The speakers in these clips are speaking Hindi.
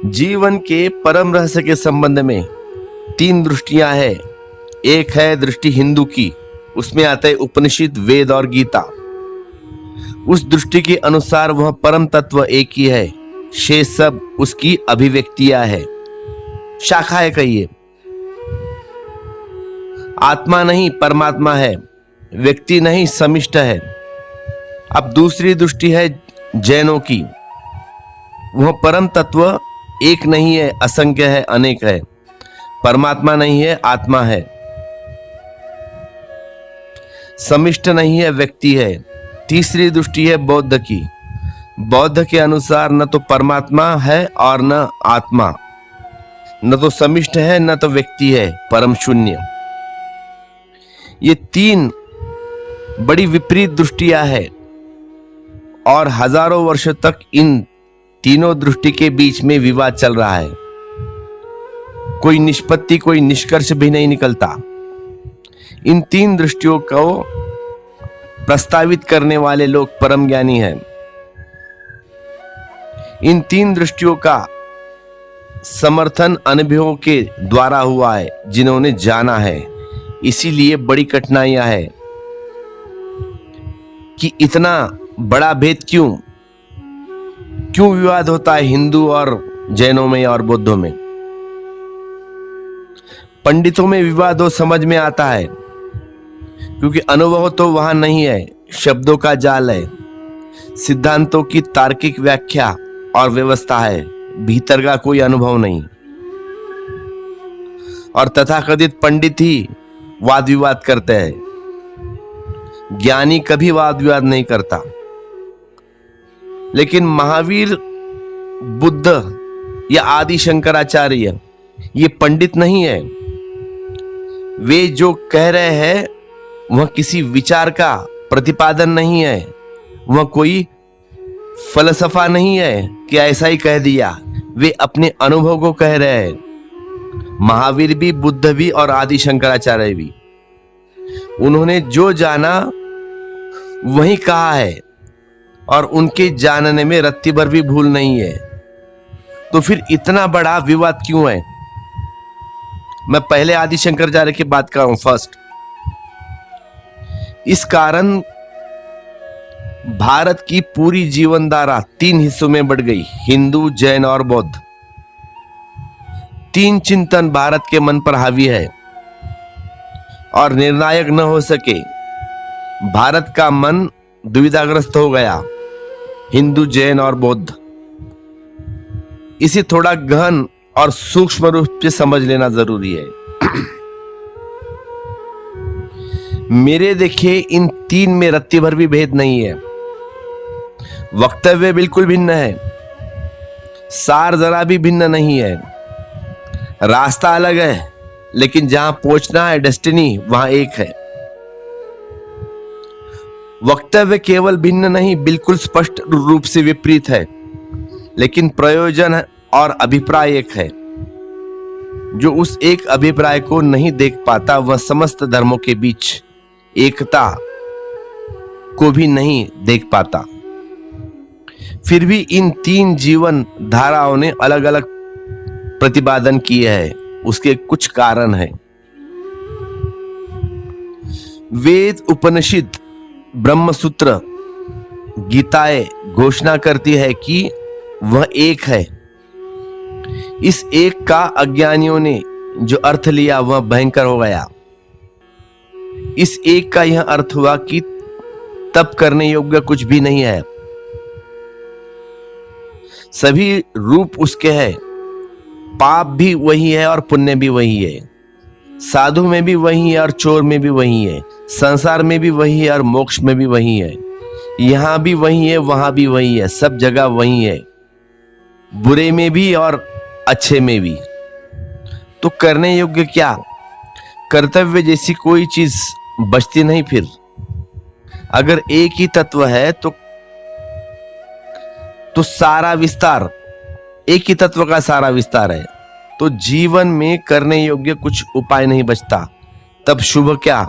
जीवन के परम रहस्य के संबंध में तीन दृष्टियां हैं। एक है दृष्टि हिंदू की, उसमें आता है उपनिषद, वेद और गीता। उस दृष्टि के अनुसार वह परम तत्व एक ही है, शेष सब उसकी अभिव्यक्तियां है, शाखाएं कहिए। आत्मा नहीं परमात्मा है, व्यक्ति नहीं समिष्ट है। अब दूसरी दृष्टि है जैनों की, वह परम तत्व एक नहीं है, असंख्य है, अनेक है। परमात्मा नहीं है, आत्मा है। समिष्ट नहीं है, व्यक्ति है। तीसरी दृष्टि है बौद्ध की। बौद्ध के अनुसार न तो परमात्मा है और न आत्मा, न तो समिष्ट है न तो व्यक्ति है, परम शून्य। ये तीन बड़ी विपरीत दृष्टियां हैं और हजारों वर्षों तक इन तीनों दृष्टि के बीच में विवाद चल रहा है। कोई निष्पत्ति, कोई निष्कर्ष भी नहीं निकलता। इन तीन दृष्टियों को प्रस्तावित करने वाले लोग परम ज्ञानी हैं। इन तीन दृष्टियों का समर्थन अनुभवों के द्वारा हुआ है, जिन्होंने जाना है। इसीलिए बड़ी कठिनाइयां है कि इतना बड़ा भेद क्यों विवाद होता है हिंदू और जैनों में और बौद्धों में। पंडितों में विवाद हो समझ में आता है, क्योंकि अनुभव तो वहां नहीं है, शब्दों का जाल है, सिद्धांतों की तार्किक व्याख्या और व्यवस्था है, भीतर का कोई अनुभव नहीं। और तथाकथित पंडित ही वाद विवाद करते हैं, ज्ञानी कभी वाद विवाद नहीं करता। लेकिन महावीर, बुद्ध या आदि शंकराचार्य ये पंडित नहीं है। वे जो कह रहे हैं वह किसी विचार का प्रतिपादन नहीं है, वह कोई फलसफा नहीं है कि ऐसा ही कह दिया। वे अपने अनुभव को कह रहे हैं। महावीर भी, बुद्ध भी और आदि शंकराचार्य भी, उन्होंने जो जाना वही कहा है और उनके जानने में रत्ती भर भी भूल नहीं है। तो फिर इतना बड़ा विवाद क्यों है? मैं पहले आदि शंकराचार्य की बात कर रहा हूं फर्स्ट। इस कारण भारत की पूरी जीवन धारा तीन हिस्सों में बढ़ गई, हिंदू, जैन और बौद्ध। तीन चिंतन भारत के मन पर हावी है और निर्णायक न हो सके। भारत का मन दुविधाग्रस्त हो गया, हिंदू, जैन और बौद्ध। इसे थोड़ा गहन और सूक्ष्म रूप से समझ लेना जरूरी है। मेरे देखे इन तीन में रत्ती भर भी भेद नहीं है। वक्तव्य बिल्कुल भिन्न है, सार जरा भी भिन्न नहीं है। रास्ता अलग है, लेकिन जहां पहुंचना है, डेस्टिनी, वहां एक है। वक्तव्य केवल भिन्न नहीं, बिल्कुल स्पष्ट रूप से विपरीत है, लेकिन प्रयोजन और अभिप्राय एक है। जो उस एक अभिप्राय को नहीं देख पाता, वह समस्त धर्मों के बीच एकता को भी नहीं देख पाता। फिर भी इन तीन जीवन धाराओं ने अलग अलग प्रतिपादन किए हैं। उसके कुछ कारण हैं। वेद, उपनिषद, ब्रह्मसूत्र, गीताएं घोषणा करती है कि वह एक है। इस एक का अज्ञानियों ने जो अर्थ लिया वह भयंकर हो गया। इस एक का यह अर्थ हुआ कि तप करने योग्य कुछ भी नहीं है, सभी रूप उसके हैं। पाप भी वही है और पुण्य भी वही है, साधु में भी वही है और चोर में भी वही है, संसार में भी वही है और मोक्ष में भी वही है। यहां भी वही है, वहां भी वही है, सब जगह वही है, बुरे में भी और अच्छे में भी। तो करने योग्य क्या? कर्तव्य जैसी कोई चीज बचती नहीं। फिर अगर एक ही तत्व है तो सारा विस्तार एक ही तत्व का सारा विस्तार है। तो जीवन में करने योग्य कुछ उपाय नहीं बचता। तब शुभ क्या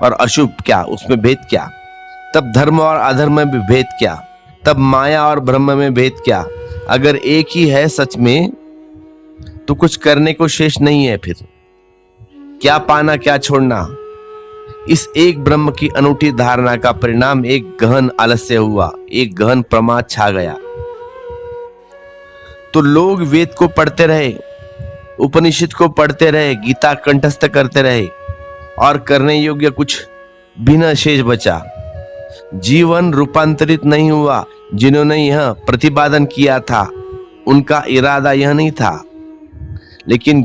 और अशुभ क्या, उसमें भेद क्या? तब धर्म और अधर्म में भी भेद क्या? तब माया और ब्रह्म में भेद क्या? अगर एक ही है सच में तो कुछ करने को शेष नहीं है। फिर क्या पाना क्या छोड़ना, इस एक ब्रह्म की अनूठी धारणा का परिणाम एक गहन आलस्य हुआ, एक गहन प्रमाद छा गया। तो लोग वेद को पढ़ते रहे, उपनिषद को पढ़ते रहे, गीता कंठस्थ करते रहे और करने योग्य कुछ भी न शेष बचा। जीवन रूपांतरित नहीं हुआ। जिन्होंने यह प्रतिपादन किया था उनका इरादा यह नहीं था, लेकिन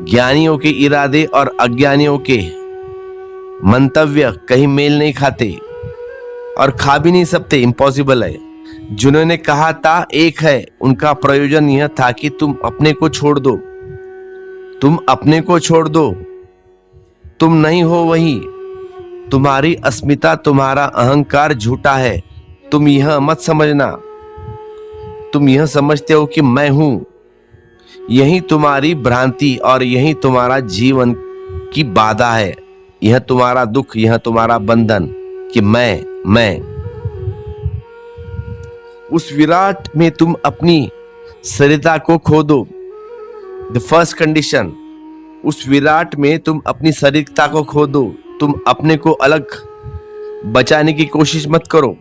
ज्ञानियों के इरादे और अज्ञानियों के मंतव्य कहीं मेल नहीं खाते और खा भी नहीं सकते, इम्पॉसिबल है। जिन्होंने कहा था एक है, उनका प्रयोजन यह था कि तुम अपने को छोड़ दो, तुम अपने को छोड़ दो, तुम नहीं हो वही, तुम्हारी अस्मिता, तुम्हारा अहंकार झूठा है। तुम यह मत समझना, तुम यह समझते हो कि मैं हूं, यही तुम्हारी भ्रांति और यही तुम्हारा जीवन की बाधा है। यह तुम्हारा दुख, यह तुम्हारा बंधन कि मैं। उस विराट में तुम अपनी सरिता को खो दो। द फर्स्ट कंडीशन, उस विराट में तुम अपनी सरिता को खो दो। तुम अपने को अलग बचाने की कोशिश मत करो,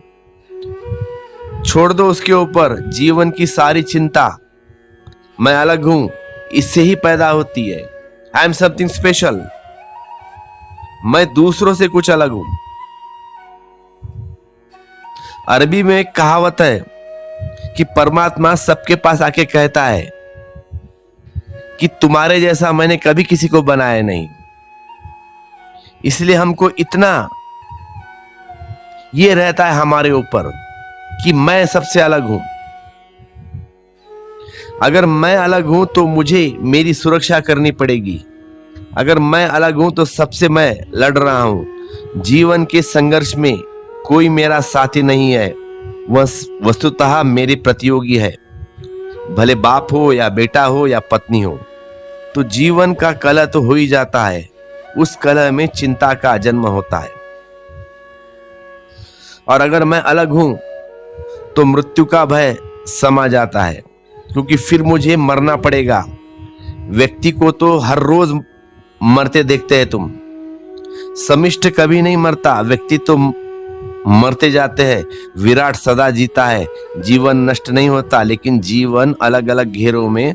छोड़ दो उसके ऊपर जीवन की सारी चिंता। मैं अलग हूं, इससे ही पैदा होती है। आई एम समथिंग स्पेशल, मैं दूसरों से कुछ अलग हूं। अरबी में एक कहावत है कि परमात्मा सबके पास आके कहता है कि तुम्हारे जैसा मैंने कभी किसी को बनाया नहीं। इसलिए हमको इतना ये रहता है हमारे ऊपर कि मैं सबसे अलग हूं। अगर मैं अलग हूं तो मुझे मेरी सुरक्षा करनी पड़ेगी। अगर मैं अलग हूं तो सबसे मैं लड़ रहा हूं। जीवन के संघर्ष में कोई मेरा साथी नहीं है, वह वस्तुतः मेरे प्रतियोगी है। भले बाप हो या बेटा हो या पत्नी हो, तो जीवन का कलह तो हो ही जाता है। उस कलह में चिंता का जन्म होता है। और अगर मैं अलग हूं तो मृत्यु का भय समा जाता है, क्योंकि फिर मुझे मरना पड़ेगा। व्यक्ति को तो हर रोज मरते देखते हैं तुम। समिष्ट कभी नहीं मरता, व्यक्ति तो मरते जाते हैं। विराट सदा जीता है। जीवन नष्ट नहीं होता, लेकिन जीवन अलग अलग घेरों में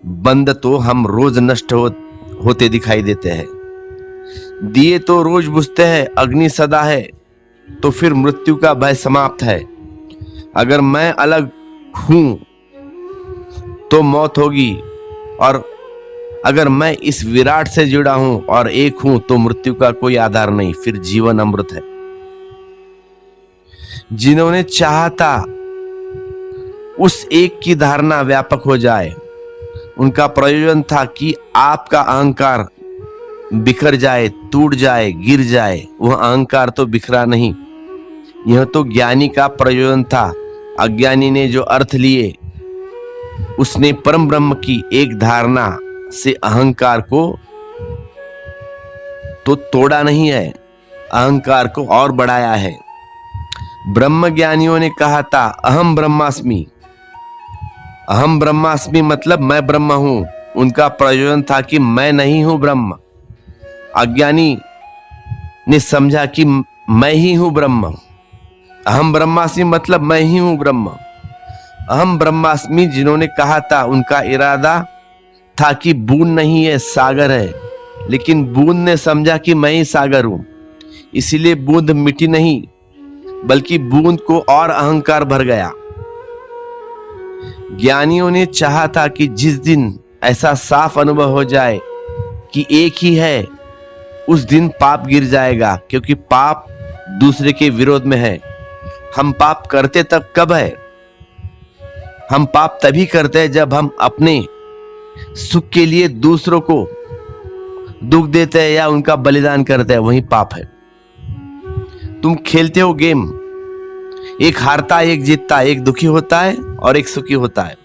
बंद तो हम रोज नष्ट होते दिखाई देते हैं। दिए तो रोज बुझते हैं, अग्नि सदा है, तो फिर मृत्यु का भय समाप्त है। अगर मैं अलग हूं तो मौत होगी, और अगर मैं इस विराट से जुड़ा हूं और एक हूं तो मृत्यु का कोई आधार नहीं, फिर जीवन अमृत है। जिन्होंने चाहा था उस एक की धारणा व्यापक हो जाए, उनका प्रयोजन था कि आपका अहंकार बिखर जाए, टूट जाए, गिर जाए। वह अहंकार तो बिखरा नहीं, यह तो ज्ञानी का प्रयोजन था। अज्ञानी ने जो अर्थ लिए, उसने परम ब्रह्म की एक धारणा से अहंकार को तो तोड़ा नहीं है, अहंकार को और बढ़ाया है। ब्रह्म ज्ञानियों ने कहा था अहम ब्रह्मास्मि। अहम ब्रह्मास्मि मतलब मैं ब्रह्म हूं। उनका प्रयोजन था कि मैं नहीं हूं ब्रह्म। अज्ञानी ने समझा कि मैं ही हूं ब्रह्म। अहम ब्रह्मास्मि मतलब मैं ही हूं ब्रह्म। अहम ब्रह्मास्मि जिन्होंने कहा था, उनका इरादा था कि बूंद नहीं है, सागर है। लेकिन बूंद ने समझा कि मैं ही सागर हूं, इसीलिए बूंद मिटी नहीं, बल्कि बूंद को और अहंकार भर गया। ज्ञानियों ने चाहा था कि जिस दिन ऐसा साफ अनुभव हो जाए कि एक ही है, उस दिन पाप गिर जाएगा, क्योंकि पाप दूसरे के विरोध में है। हम पाप करते तब कब है? हम पाप तभी करते हैं जब हम अपने सुख के लिए दूसरों को दुख देते हैं या उनका बलिदान करते हैं, वही पाप है। तुम खेलते हो गेम, एक हारता है, एक जीतता है, एक दुखी होता है और एक सुखी होता है।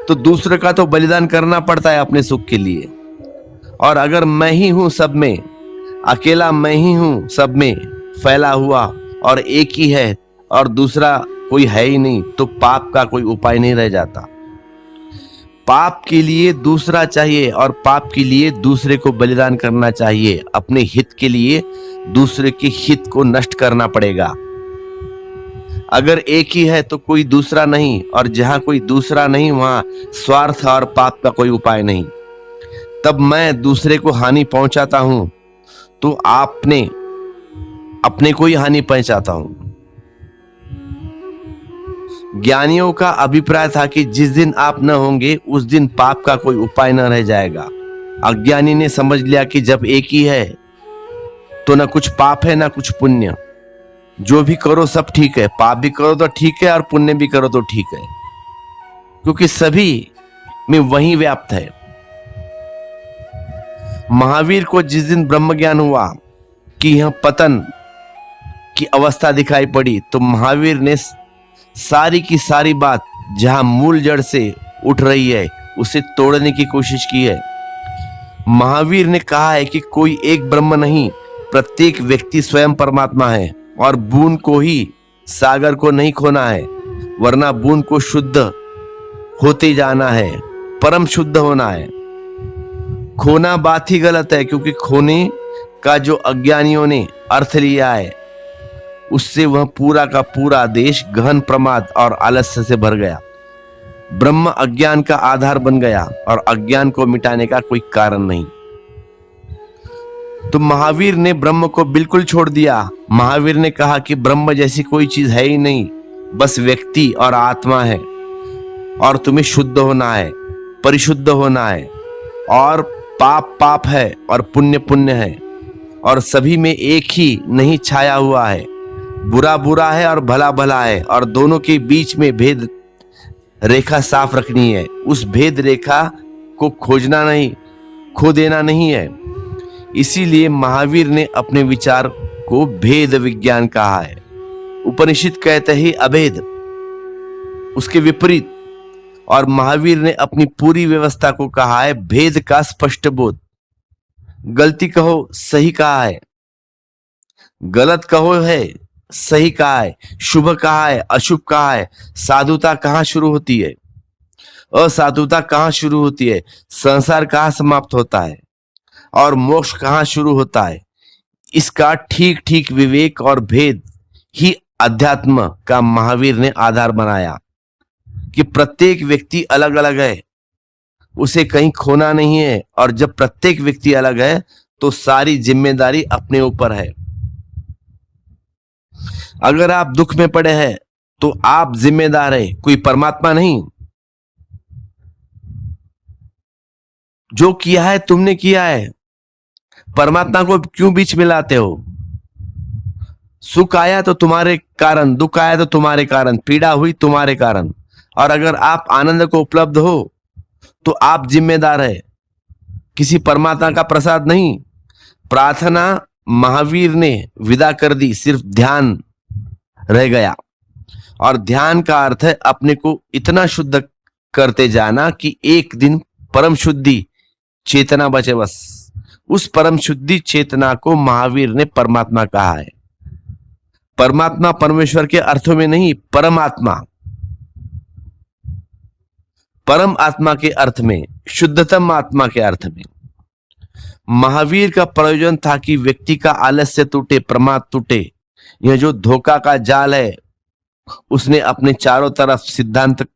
तो दूसरे का तो बलिदान करना पड़ता है अपने सुख के लिए। और अगर मैं ही हूं सब में, अकेला मैं ही हूं सब में फैला हुआ और एक ही है, और दूसरा कोई है ही नहीं तो पाप का कोई उपाय नहीं रह जाता। पाप के लिए दूसरा चाहिए और पाप के लिए दूसरे को बलिदान करना चाहिए। अपने हित के लिए दूसरे के हित को नष्ट करना पड़ेगा। अगर एक ही है तो कोई दूसरा नहीं, और जहां कोई दूसरा नहीं वहां स्वार्थ और पाप का कोई उपाय नहीं। तब मैं दूसरे को हानि पहुंचाता हूं तो अपने को ही हानि पहुंचाता हूं। ज्ञानियों का अभिप्राय था कि जिस दिन आप न होंगे उस दिन पाप का कोई उपाय न रह जाएगा। अज्ञानी ने समझ लिया कि जब एक ही है तो न कुछ पाप है न कुछ पुण्य। जो भी करो सब ठीक है, पाप भी करो तो ठीक है और पुण्य भी करो तो ठीक है, क्योंकि सभी में वही व्याप्त है। महावीर को जिस दिन ब्रह्म ज्ञान हुआ कि यह पतन की अवस्था दिखाई पड़ी तो महावीर ने सारी की सारी बात जहां मूल जड़ से उठ रही है उसे तोड़ने की कोशिश की है। महावीर ने कहा है कि कोई एक ब्रह्म नहीं, प्रत्येक व्यक्ति स्वयं परमात्मा है और बूंद को ही सागर को नहीं खोना है, वरना बूंद को शुद्ध होते जाना है, परम शुद्ध होना है। खोना बात ही गलत है, क्योंकि खोने का जो अज्ञानियों ने अर्थ लिया है उससे वह पूरा का पूरा देश गहन प्रमाद और आलस्य से भर गया। ब्रह्म अज्ञान का आधार बन गया और अज्ञान को मिटाने का कोई कारण नहीं। तो महावीर ने ब्रह्म को बिल्कुल छोड़ दिया। महावीर ने कहा कि ब्रह्म जैसी कोई चीज है ही नहीं, बस व्यक्ति और आत्मा है, और तुम्हें शुद्ध होना है, परिशुद्ध होना है, और पाप पाप है और पुण्य पुण्य है, और सभी में एक ही नहीं छाया हुआ है। बुरा बुरा है और भला भला है, और दोनों के बीच में भेद रेखा साफ रखनी है। उस भेद रेखा को खोजना नहीं, खो देना नहीं है। इसीलिए महावीर ने अपने विचार को भेद विज्ञान कहा है। उपनिषद कहते ही अभेद, उसके विपरीत, और महावीर ने अपनी पूरी व्यवस्था को कहा है भेद का स्पष्ट बोध। गलती कहो सही कहा है, गलत कहो है सही कहा है, शुभ कहा है अशुभ कहा है, साधुता कहाँ शुरू होती है, असाधुता कहाँ शुरू होती है, संसार कहाँ समाप्त होता है और मोक्ष कहाँ शुरू होता है। इसका ठीक ठीक विवेक और भेद ही अध्यात्म का महावीर ने आधार बनाया कि प्रत्येक व्यक्ति अलग अलग है, उसे कहीं खोना नहीं है, और जब प्रत्येक व्यक्ति अलग है तो सारी जिम्मेदारी अपने ऊपर है। अगर आप दुख में पड़े हैं तो आप जिम्मेदार है, कोई परमात्मा नहीं। जो किया है तुमने किया है, परमात्मा को क्यों बीच में लाते हो? सुख आया तो तुम्हारे कारण, दुख आया तो तुम्हारे कारण, पीड़ा हुई तुम्हारे कारण, और अगर आप आनंद को उपलब्ध हो तो आप जिम्मेदार है, किसी परमात्मा का प्रसाद नहीं। प्रार्थना महावीर ने विदा कर दी, सिर्फ ध्यान रह गया, और ध्यान का अर्थ है अपने को इतना शुद्ध करते जाना कि एक दिन परम शुद्धि चेतना बचे बस। उस परम शुद्धि चेतना को महावीर ने परमात्मा कहा है। परमात्मा परमेश्वर के अर्थों में नहीं, परमात्मा, परम आत्मा के अर्थ में, शुद्धतम आत्मा के अर्थ में। महावीर का प्रयोजन था कि व्यक्ति का आलस्य टूटे, प्रमाद टूटे। यह जो धोखा का जाल है उसने अपने चारों तरफ सिद्धांत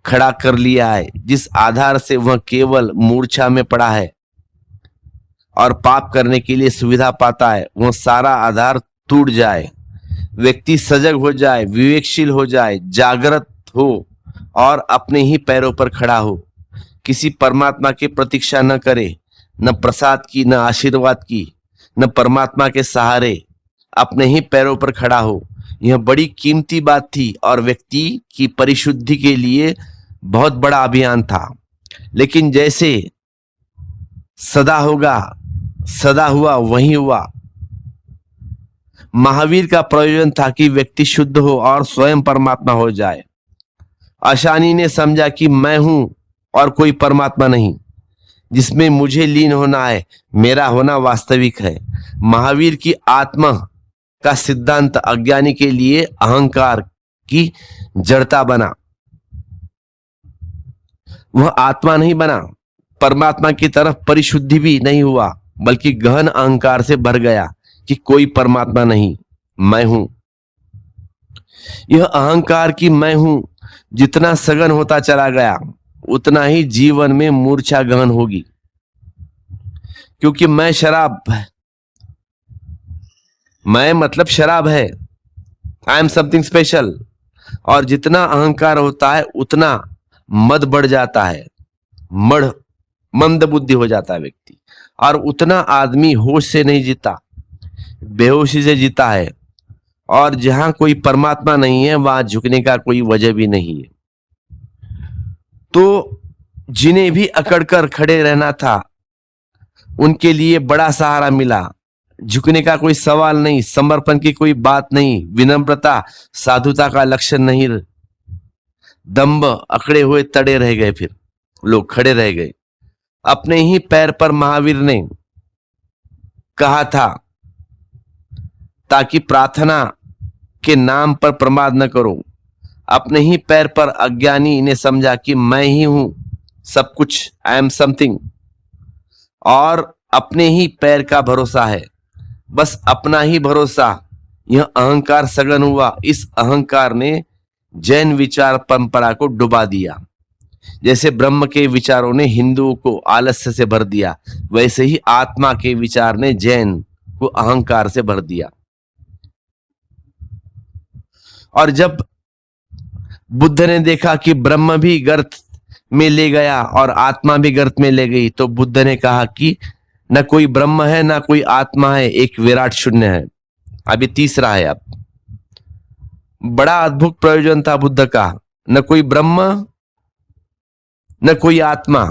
खड़ा कर लिया है, जिस आधार से वह केवल मूर्छा में पड़ा है और पाप करने के लिए सुविधा पाता है। वह सारा आधार टूट जाए, व्यक्ति सजग हो जाए, विवेकशील हो जाए, जागृत हो और अपने ही पैरों पर खड़ा हो, किसी परमात्मा की प्रतीक्षा न करे, न प्रसाद की, न आशीर्वाद की, न परमात्मा के सहारे, अपने ही पैरों पर खड़ा हो। यह बड़ी कीमती बात थी और व्यक्ति की परिशुद्धि के लिए बहुत बड़ा अभियान था। लेकिन जैसे सदा होगा, सदा हुआ वही हुआ। महावीर का प्रयोजन था कि व्यक्ति शुद्ध हो और स्वयं परमात्मा हो जाए। अशानी ने समझा कि मैं हूं और कोई परमात्मा नहीं, जिसमें मुझे लीन होना है, मेरा होना वास्तविक है। महावीर की आत्मा का सिद्धांत अज्ञानी के लिए अहंकार की जड़ता बना, वह आत्मा नहीं बना। परमात्मा की तरफ परिशुद्धि भी नहीं हुआ, बल्कि गहन अहंकार से भर गया कि कोई परमात्मा नहीं, मैं हूं। यह अहंकार कि मैं हूं जितना सघन होता चला गया, उतना ही जीवन में मूर्छा गहन होगी। क्योंकि मैं शराब, मैं मतलब शराब है, आई एम समथिंग स्पेशल। और जितना अहंकार होता है उतना मद बढ़ जाता है, मंद बुद्धि हो जाता है व्यक्ति, और उतना आदमी होश से नहीं जीता, बेहोशी से जीता है। और जहां कोई परमात्मा नहीं है वहां झुकने का कोई वजह भी नहीं है। तो जिन्हें भी अकड़कर खड़े रहना था उनके लिए बड़ा सहारा मिला। झुकने का कोई सवाल नहीं, समर्पण की कोई बात नहीं, विनम्रता साधुता का लक्षण नहीं। दम्भ अकड़े हुए तड़े रह गए, फिर लोग खड़े रह गए। अपने ही पैर पर महावीर ने कहा था ताकि प्रार्थना के नाम पर प्रमाद न करो। अपने ही पैर पर अज्ञानी ने समझा कि मैं ही हूं सब कुछ, आई एम समथिंग, और अपने ही पैर का भरोसा है, बस अपना ही भरोसा। यह अहंकार सघन हुआ। इस अहंकार ने जैन विचार परंपरा को डुबा दिया। जैसे ब्रह्म के विचारों ने हिंदुओं को आलस्य से भर दिया, वैसे ही आत्मा के विचार ने जैन को अहंकार से भर दिया। और जब बुद्ध ने देखा कि ब्रह्म भी गर्त में ले गया और आत्मा भी गर्त में ले गई, तो बुद्ध ने कहा कि न कोई ब्रह्म है न कोई आत्मा है, एक विराट शून्य है। अभी तीसरा है। अब बड़ा अद्भुत प्रयोजन था बुद्ध का। न कोई ब्रह्म न कोई आत्मा,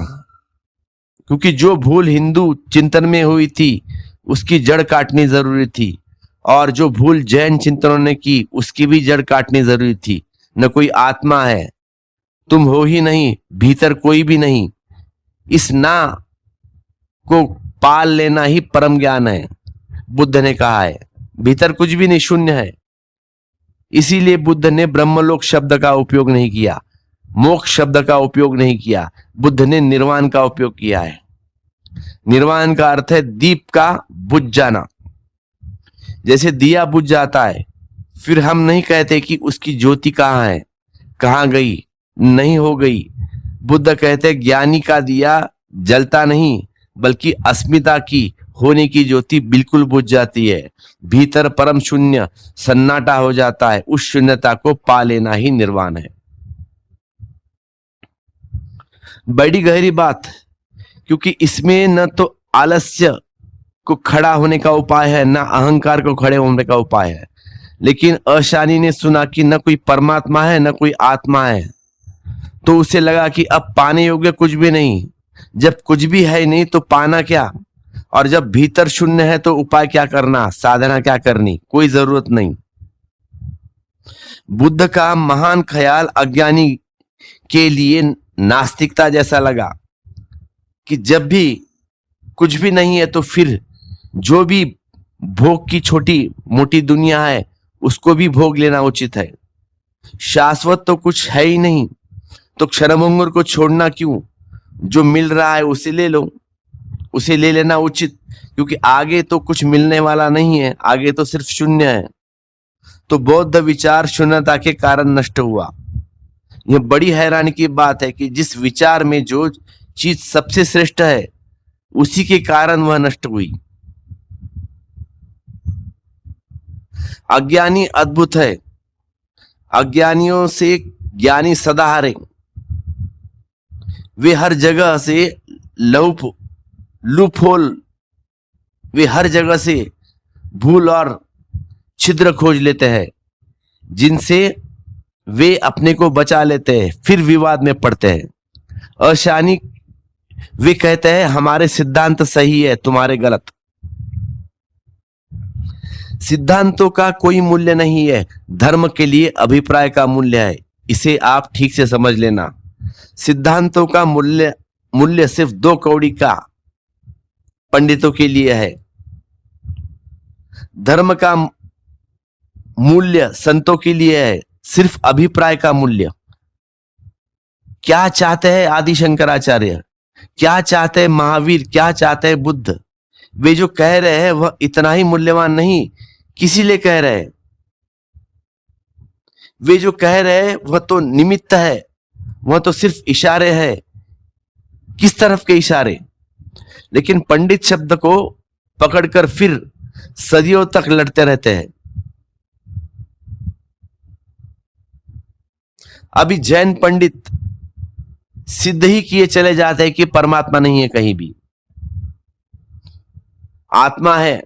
क्योंकि जो भूल हिंदू चिंतन में हुई थी उसकी जड़ काटनी जरूरी थी, और जो भूल जैन चिंतनों ने की उसकी भी जड़ काटनी जरूरी थी। न कोई आत्मा है, तुम हो ही नहीं, भीतर कोई भी नहीं। इस ना को पाल लेना ही परम ज्ञान है, बुद्ध ने कहा है। भीतर कुछ भी नहीं, शून्य है। इसीलिए बुद्ध ने ब्रह्मलोक शब्द का उपयोग नहीं किया, मोक्ष शब्द का उपयोग नहीं किया। बुद्ध ने निर्वाण का उपयोग किया है। निर्वाण का अर्थ है दीप का बुझ जाना। जैसे दिया बुझ जाता है, फिर हम नहीं कहते कि उसकी ज्योति कहाँ है, कहाँ गई, नहीं हो गई। बुद्ध कहते ज्ञानी का दिया जलता नहीं, बल्कि अस्मिता की होने की ज्योति बिल्कुल बुझ जाती है। भीतर परम शून्य सन्नाटा हो जाता है। उस शून्यता को पा लेना ही निर्वाण है। बड़ी गहरी बात, क्योंकि इसमें न तो आलस्य को खड़ा होने का उपाय है, न अहंकार को खड़े होने का उपाय है। लेकिन अशानी ने सुना कि न कोई परमात्मा है न कोई आत्मा है, तो उसे लगा कि अब पाने योग्य कुछ भी नहीं। जब कुछ भी है नहीं तो पाना क्या, और जब भीतर शून्य है तो उपाय क्या करना, साधना क्या करनी, कोई जरूरत नहीं। बुद्ध का महान ख्याल अज्ञानी के लिए नास्तिकता जैसा लगा कि जब भी कुछ भी नहीं है तो फिर जो भी भोग की छोटी मोटी दुनिया है उसको भी भोग लेना उचित है। शाश्वत तो कुछ है ही नहीं, तो क्षणभंगुर को छोड़ना क्यों, जो मिल रहा है उसे ले लो, उसे ले लेना उचित, क्योंकि आगे तो कुछ मिलने वाला नहीं है, आगे तो सिर्फ शून्य है। तो बौद्ध विचार शून्यता के कारण नष्ट हुआ। यह बड़ी हैरानी की बात है कि जिस विचार में जो चीज सबसे श्रेष्ठ है उसी के कारण वह नष्ट हुई। अज्ञानी अद्भुत है, अज्ञानियों से ज्ञानी सदा हारे। वे हर जगह से लूपहोल, वे हर जगह से भूल और छिद्र खोज लेते हैं, जिनसे वे अपने को बचा लेते हैं, फिर विवाद में पड़ते हैं। अशानी वे कहते हैं हमारे सिद्धांत सही है, तुम्हारे गलत। सिद्धांतों का कोई मूल्य नहीं है, धर्म के लिए अभिप्राय का मूल्य है। इसे आप ठीक से समझ लेना। सिद्धांतों का मूल्य सिर्फ 2 कौड़ी का पंडितों के लिए है। धर्म का मूल्य संतों के लिए है, सिर्फ अभिप्राय का मूल्य। क्या चाहते हैं आदि शंकराचार्य, क्या चाहते हैं महावीर, क्या चाहते हैं बुद्ध? वे जो कह रहे हैं वह इतना ही मूल्यवान नहीं, किसी लिए कह रहे हैं? वे जो कह रहे हैं वह तो निमित्त है, वह तो सिर्फ इशारे है। किस तरफ के इशारे? लेकिन पंडित शब्द को पकड़कर फिर सदियों तक लड़ते रहते हैं। अभी जैन पंडित सिद्ध ही किए चले जाते हैं कि परमात्मा नहीं है कहीं भी, आत्मा है।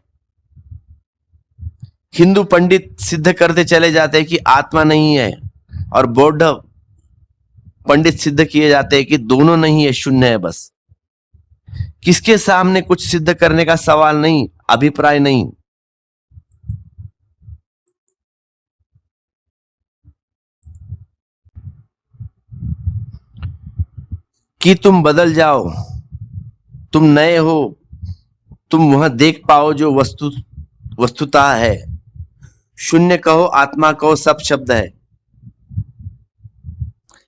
हिंदू पंडित सिद्ध करते चले जाते हैं कि आत्मा नहीं है, और बौद्ध पंडित सिद्ध किए जाते हैं कि दोनों नहीं है, शून्य है बस। किसके सामने कुछ सिद्ध करने का सवाल नहीं, अभिप्राय नहीं। कि तुम बदल जाओ, तुम नए हो, तुम वह देख पाओ जो वस्तुतः है। शून्य कहो, आत्मा कहो, सब शब्द है,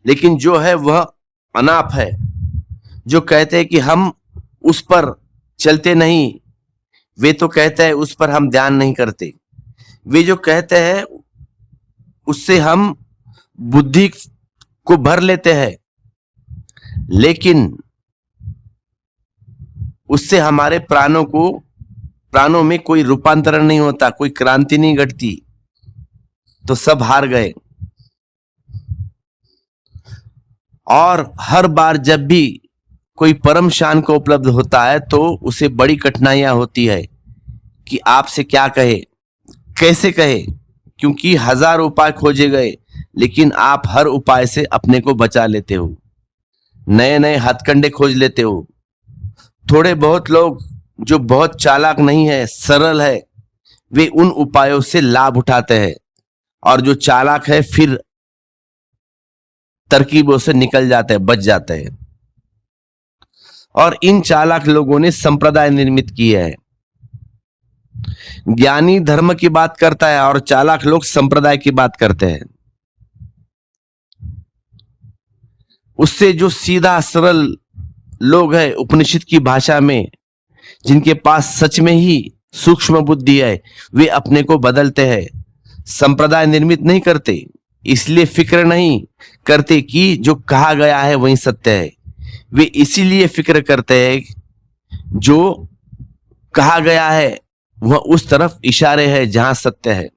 लेकिन जो है वह अनाप है। जो कहते हैं कि हम उस पर चलते नहीं, वे तो कहते हैं उस पर हम ध्यान नहीं करते। वे जो कहते हैं उससे हम बुद्धि को भर लेते हैं, लेकिन उससे हमारे प्राणों में कोई रूपांतरण नहीं होता, कोई क्रांति नहीं घटती, तो सब हार गए। और हर बार जब भी कोई परम शान को उपलब्ध होता है तो उसे बड़ी कठिनाइयां होती है कि आपसे क्या कहे, कैसे कहे, क्योंकि 1000 उपाय खोजे गए, लेकिन आप हर उपाय से अपने को बचा लेते हो, नए नए हथकंडे खोज लेते हो। थोड़े बहुत लोग जो बहुत चालाक नहीं है, सरल है, वे उन उपायों से लाभ उठाते हैं, और जो चालाक है फिर तरकीबों से निकल जाते हैं, बच जाते हैं। और इन चालाक लोगों ने संप्रदाय निर्मित किए हैं। ज्ञानी धर्म की बात करता है और चालाक लोग संप्रदाय की बात करते हैं। उससे जो सीधा सरल लोग हैं उपनिषद की भाषा में, जिनके पास सच में ही सूक्ष्म बुद्धि है, वे अपने को बदलते हैं, संप्रदाय निर्मित नहीं करते। इसलिए फिक्र नहीं करते कि जो कहा गया है वही सत्य है। वे इसीलिए फिक्र करते हैं जो कहा गया है वह उस तरफ इशारे है जहां सत्य है।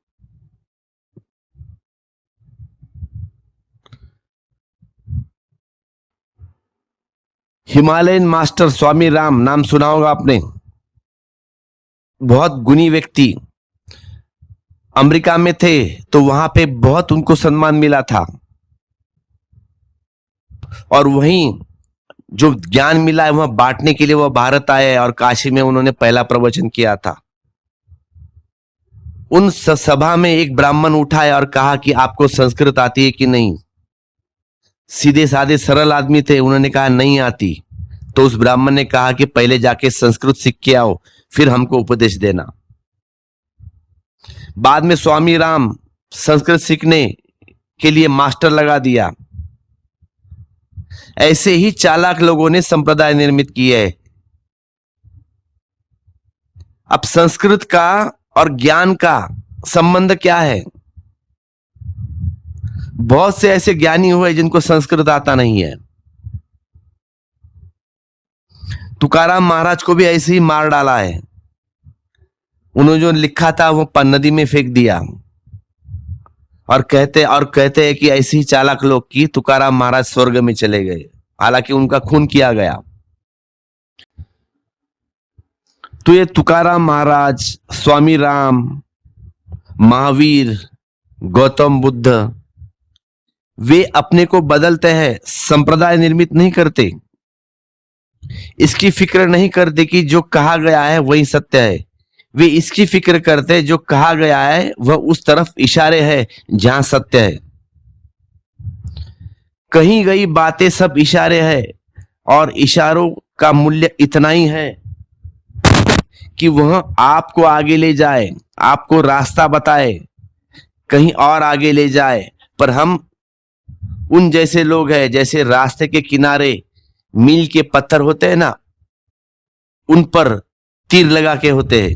हिमालयन मास्टर स्वामी राम, नाम सुना होगा आपने, बहुत गुणी व्यक्ति, अमेरिका में थे तो वहां पे बहुत उनको सम्मान मिला था, और वहीं जो ज्ञान मिला है वह बांटने के लिए वह भारत आए और काशी में उन्होंने पहला प्रवचन किया था। उन सभा में एक ब्राह्मण उठाया और कहा कि आपको संस्कृत आती है कि नहीं? सीधे साधे सरल आदमी थे, उन्होंने कहा नहीं आती। तो उस ब्राह्मण ने कहा कि पहले जाके संस्कृत सीख के आओ, फिर हमको उपदेश देना। बाद में स्वामी राम संस्कृत सीखने के लिए मास्टर लगा दिया। ऐसे ही चालाक लोगों ने संप्रदाय निर्मित किए है। अब संस्कृत का और ज्ञान का संबंध क्या है? बहुत से ऐसे ज्ञानी हुए जिनको संस्कृत आता नहीं है। तुकाराम महाराज को भी ऐसे ही मार डाला है। उन्होंने जो लिखा था वो नदी में फेंक दिया, और कहते हैं कि ऐसे ही चालाक लोग की तुकाराम महाराज स्वर्ग में चले गए, हालांकि उनका खून किया गया। तो ये तुकाराम महाराज, स्वामी राम, महावीर, गौतम बुद्ध, वे अपने को बदलते हैं, संप्रदाय निर्मित नहीं करते। इसकी फिक्र नहीं करते कि जो कहा गया है वही सत्य है। वे इसकी फिक्र करते जो कहा गया है वह उस तरफ इशारे है जहां सत्य है। कही गई बातें सब इशारे है, और इशारों का मूल्य इतना ही है कि वह आपको आगे ले जाए, आपको रास्ता बताए, कहीं और आगे ले जाए, पर हम उन जैसे लोग हैं जैसे रास्ते के किनारे मील के पत्थर होते हैं ना, उन पर तीर लगा के होते हैं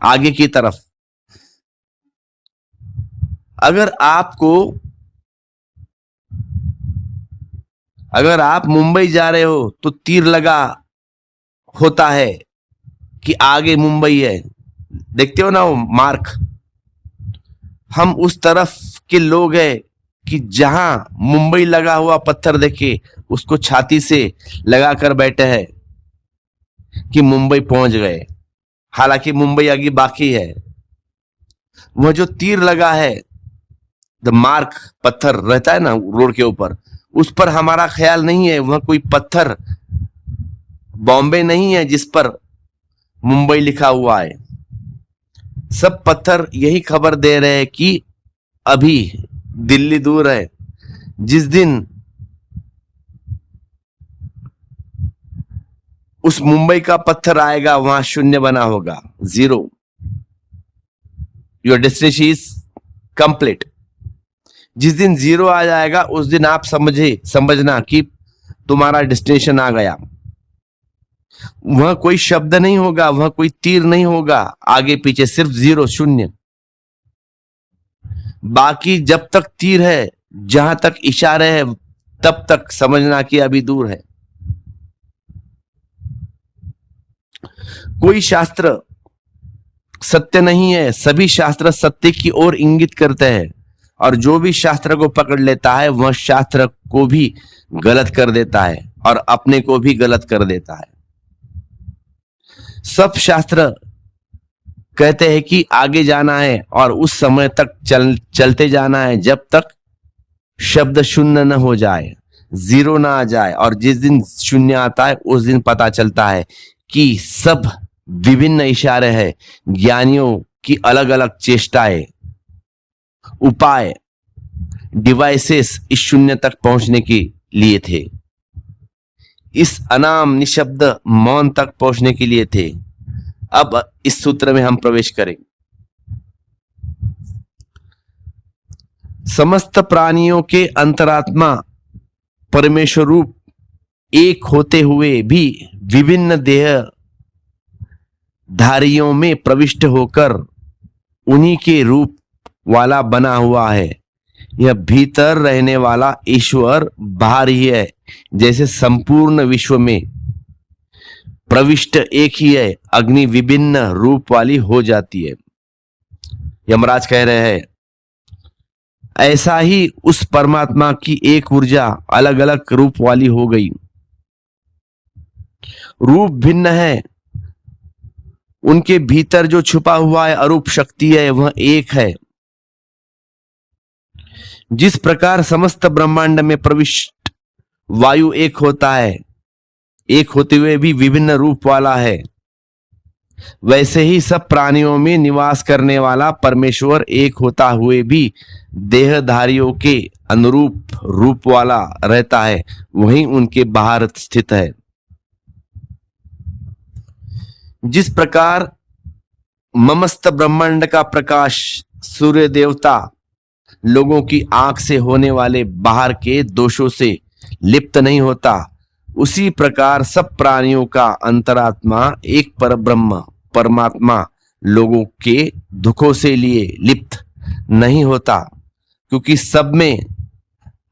आगे की तरफ। अगर आप मुंबई जा रहे हो तो तीर लगा होता है कि आगे मुंबई है, देखते हो ना वो मार्क। हम उस तरफ के लोग हैं कि जहां मुंबई लगा हुआ पत्थर देखे उसको छाती से लगा कर बैठे हैं कि मुंबई पहुंच गए, हालांकि मुंबई आगे बाकी है। वह जो तीर लगा है, द मार्क पत्थर रहता है ना रोड के ऊपर, उस पर हमारा ख्याल नहीं है। वह कोई पत्थर बॉम्बे नहीं है जिस पर मुंबई लिखा हुआ है। सब पत्थर यही खबर दे रहे हैं कि अभी दिल्ली दूर है। जिस दिन उस मुंबई का पत्थर आएगा वहां शून्य बना होगा, 0। Your destination is complete. जिस दिन 0 आ जाएगा उस दिन आप समझना कि तुम्हारा डेस्टिनेशन आ गया। वह कोई शब्द नहीं होगा, वह कोई तीर नहीं होगा आगे पीछे, सिर्फ 0 शून्य। बाकी जब तक तीर है, जहां तक इशारे है, तब तक समझना कि अभी दूर है। कोई शास्त्र सत्य नहीं है, सभी शास्त्र सत्य की ओर इंगित करते हैं, और जो भी शास्त्र को पकड़ लेता है वह शास्त्र को भी गलत कर देता है और अपने को भी गलत कर देता है। सब शास्त्र कहते हैं कि आगे जाना है और उस समय तक चलते जाना है जब तक शब्द शून्य न हो जाए, 0 ना आ जाए। और जिस दिन शून्य आता है उस दिन पता चलता है कि सब विभिन्न इशारे हैं, ज्ञानियों की अलग अलग चेष्टाएं, उपाय, डिवाइसेस इस शून्य तक पहुंचने के लिए थे, इस अनाम निशब्द मौन तक पहुंचने के लिए थे। अब इस सूत्र में हम प्रवेश करें। समस्त प्राणियों के अंतरात्मा परमेश्वर रूप एक होते हुए भी विभिन्न देह धारियों में प्रविष्ट होकर उन्हीं के रूप वाला बना हुआ है। यह भीतर रहने वाला ईश्वर बाहर ही है, जैसे संपूर्ण विश्व में प्रविष्ट एक ही है, अग्नि विभिन्न रूप वाली हो जाती है। यमराज कह रहे हैं ऐसा ही उस परमात्मा की एक ऊर्जा अलग अलग रूप वाली हो गई। रूप भिन्न है, उनके भीतर जो छुपा हुआ है अरूप शक्ति है वह एक है। जिस प्रकार समस्त ब्रह्मांड में प्रविष्ट वायु एक होता है, एक होते हुए भी विभिन्न रूप वाला है, वैसे ही सब प्राणियों में निवास करने वाला परमेश्वर एक होता हुए भी देहधारियों के अनुरूप रूप वाला रहता है, वहीं उनके बाहर स्थित है। जिस प्रकार ममस्त ब्रह्मांड का प्रकाश सूर्य देवता लोगों की आंख से होने वाले बाहर के दोषों से लिप्त नहीं होता, उसी प्रकार सब प्राणियों का अंतरात्मा एक परब्रह्म परमात्मा लोगों के दुखों से लिए लिप्त नहीं होता, क्योंकि सब में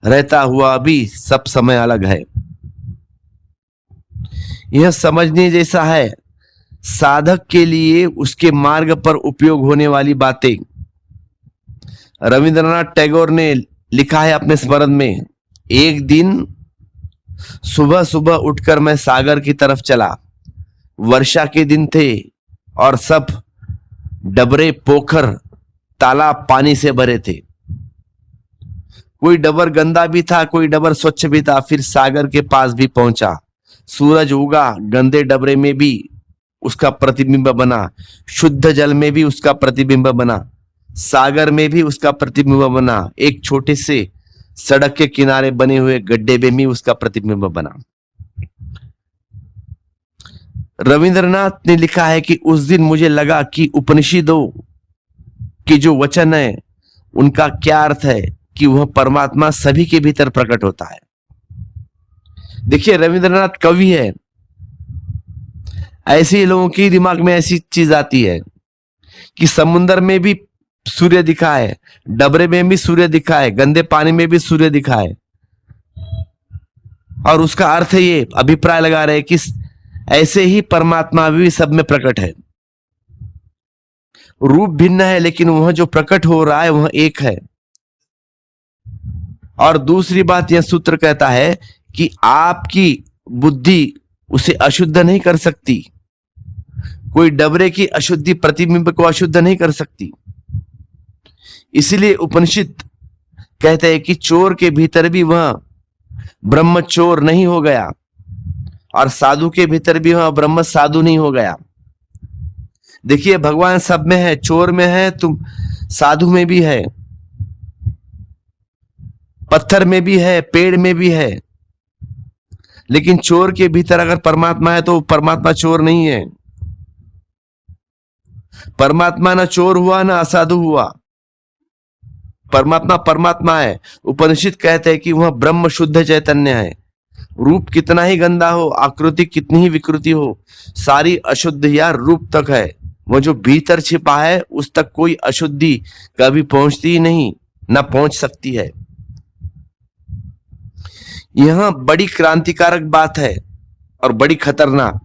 रहता हुआ भी सब समय अलग है। यह समझने जैसा है साधक के लिए उसके मार्ग पर उपयोग होने वाली बातें। रविंद्रनाथ टैगोर ने लिखा है अपने स्मरण में, एक दिन सुबह सुबह उठकर मैं सागर की तरफ चला। वर्षा के दिन थे और सब डबरे, पोखर, तालाब पानी से भरे थे। कोई डबर गंदा भी था, कोई डबर स्वच्छ भी था। फिर सागर के पास भी पहुंचा। सूरज उगा, गंदे डबरे में भी उसका प्रतिबिंब बना, शुद्ध जल में भी उसका प्रतिबिंब बना, सागर में भी उसका प्रतिबिंब बना, एक छोटे से सड़क के किनारे बने हुए गड्ढे में भी उसका प्रतिबिंब बना। रविंद्रनाथ ने लिखा है कि उस दिन मुझे लगा कि उपनिषदों के जो वचन है उनका क्या अर्थ है, कि वह परमात्मा सभी के भीतर प्रकट होता है। देखिए, रविंद्रनाथ कवि है, ऐसे ही लोगों के दिमाग में ऐसी चीज आती है कि समुद्र में भी सूर्य दिखा है, डबरे में भी सूर्य दिखा है, गंदे पानी में भी सूर्य दिखा है, और उसका अर्थ ये अभिप्राय लगा रहे कि ऐसे ही परमात्मा भी सब में प्रकट है। रूप भिन्न है, लेकिन वह जो प्रकट हो रहा है वह एक है। और दूसरी बात, यह सूत्र कहता है कि आपकी बुद्धि उसे अशुद्ध नहीं कर सकती। कोई डबरे की अशुद्धि प्रतिबिंब को अशुद्ध नहीं कर सकती। इसलिए उपनिषद कहते हैं कि चोर के भीतर भी वह ब्रह्म चोर नहीं हो गया, और साधु के भीतर भी वह ब्रह्म साधु नहीं हो गया। देखिए, भगवान सब में है, चोर में है, तुम साधु में भी है, पत्थर में भी है, पेड़ में भी है। लेकिन चोर के भीतर अगर परमात्मा है तो परमात्मा चोर नहीं है। परमात्मा ना चोर हुआ ना असाधु हुआ, परमात्मा परमात्मा है। उपनिषद कहते हैं कि वह ब्रह्म शुद्ध चैतन्य है। रूप कितना ही गंदा हो, आकृति कितनी ही विकृति हो, सारी अशुद्ध या रूप तक है। वह जो भीतर छिपा है उस तक कोई अशुद्धि कभी पहुंचती ही नहीं, ना पहुंच सकती है। यह बड़ी क्रांतिकारक बात है और बड़ी खतरनाक,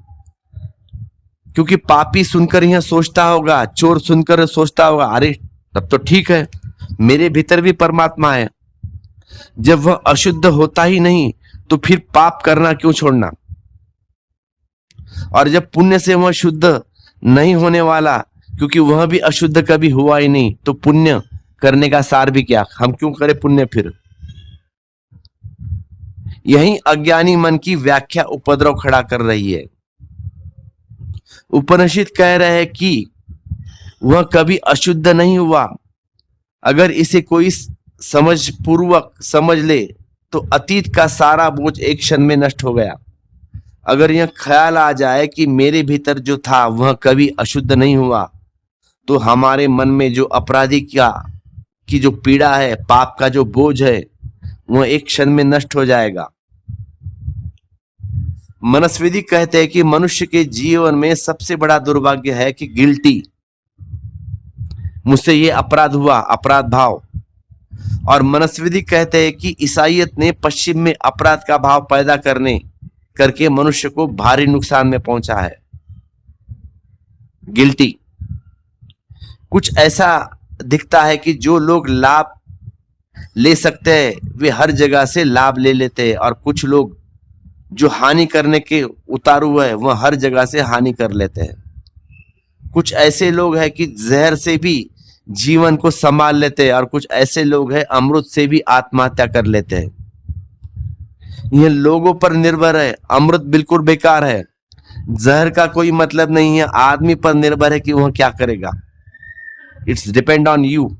क्योंकि पापी सुनकर यह सोचता होगा, चोर सुनकर सोचता होगा, अरे तब तो ठीक है, मेरे भीतर भी परमात्मा है। जब वह अशुद्ध होता ही नहीं तो फिर पाप करना क्यों छोड़ना? और जब पुण्य से वह शुद्ध नहीं होने वाला, क्योंकि वह भी अशुद्ध कभी हुआ ही नहीं, तो पुण्य करने का सार भी क्या? हम क्यों करें पुण्य फिर? यही अज्ञानी मन की व्याख्या उपद्रव खड़ा कर रही है। उपनिषद कह रहे हैं कि वह कभी अशुद्ध नहीं हुआ। अगर इसे कोई समझ पूर्वक समझ ले तो अतीत का सारा बोझ एक क्षण में नष्ट हो गया। अगर यह ख्याल आ जाए कि मेरे भीतर जो था वह कभी अशुद्ध नहीं हुआ, तो हमारे मन में जो अपराधी की जो पीड़ा है, पाप का जो बोझ है, वह एक क्षण में नष्ट हो जाएगा। मनस्विदी कहते हैं कि मनुष्य के जीवन में सबसे बड़ा दुर्भाग्य है कि गिल्टी, मुझसे ये अपराध हुआ, अपराध भाव। और मनस्विदी कहते हैं कि ईसाईयत ने पश्चिम में अपराध का भाव पैदा करके मनुष्य को भारी नुकसान में पहुंचा है। गिल्टी कुछ ऐसा दिखता है कि जो लोग लाभ ले सकते हैं वे हर जगह से लाभ ले लेते हैं, और कुछ लोग जो हानि करने के उतारू है वह हर जगह से हानि कर लेते हैं। कुछ ऐसे लोग हैं कि जहर से भी जीवन को संभाल लेते हैं, और कुछ ऐसे लोग हैं अमृत से भी आत्महत्या कर लेते हैं। यह लोगों पर निर्भर है। अमृत बिल्कुल बेकार है, जहर का कोई मतलब नहीं है। आदमी पर निर्भर है कि वह क्या करेगा। It's depend on you.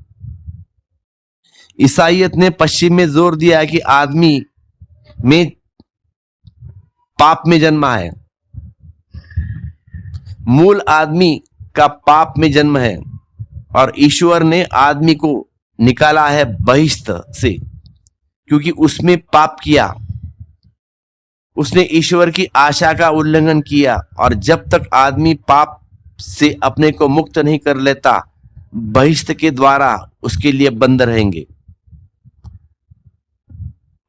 ईसाईयत ने पश्चिम में जोर दिया है कि आदमी में पाप में जन्मा है, मूल आदमी का पाप में जन्म है, और ईश्वर ने आदमी को निकाला है बहिष्ठ से, क्योंकि उसमें पाप किया, उसने ईश्वर की आशा का उल्लंघन किया। और जब तक आदमी पाप से अपने को मुक्त नहीं कर लेता, बहिष्ठ के द्वारा उसके लिए बंद रहेंगे,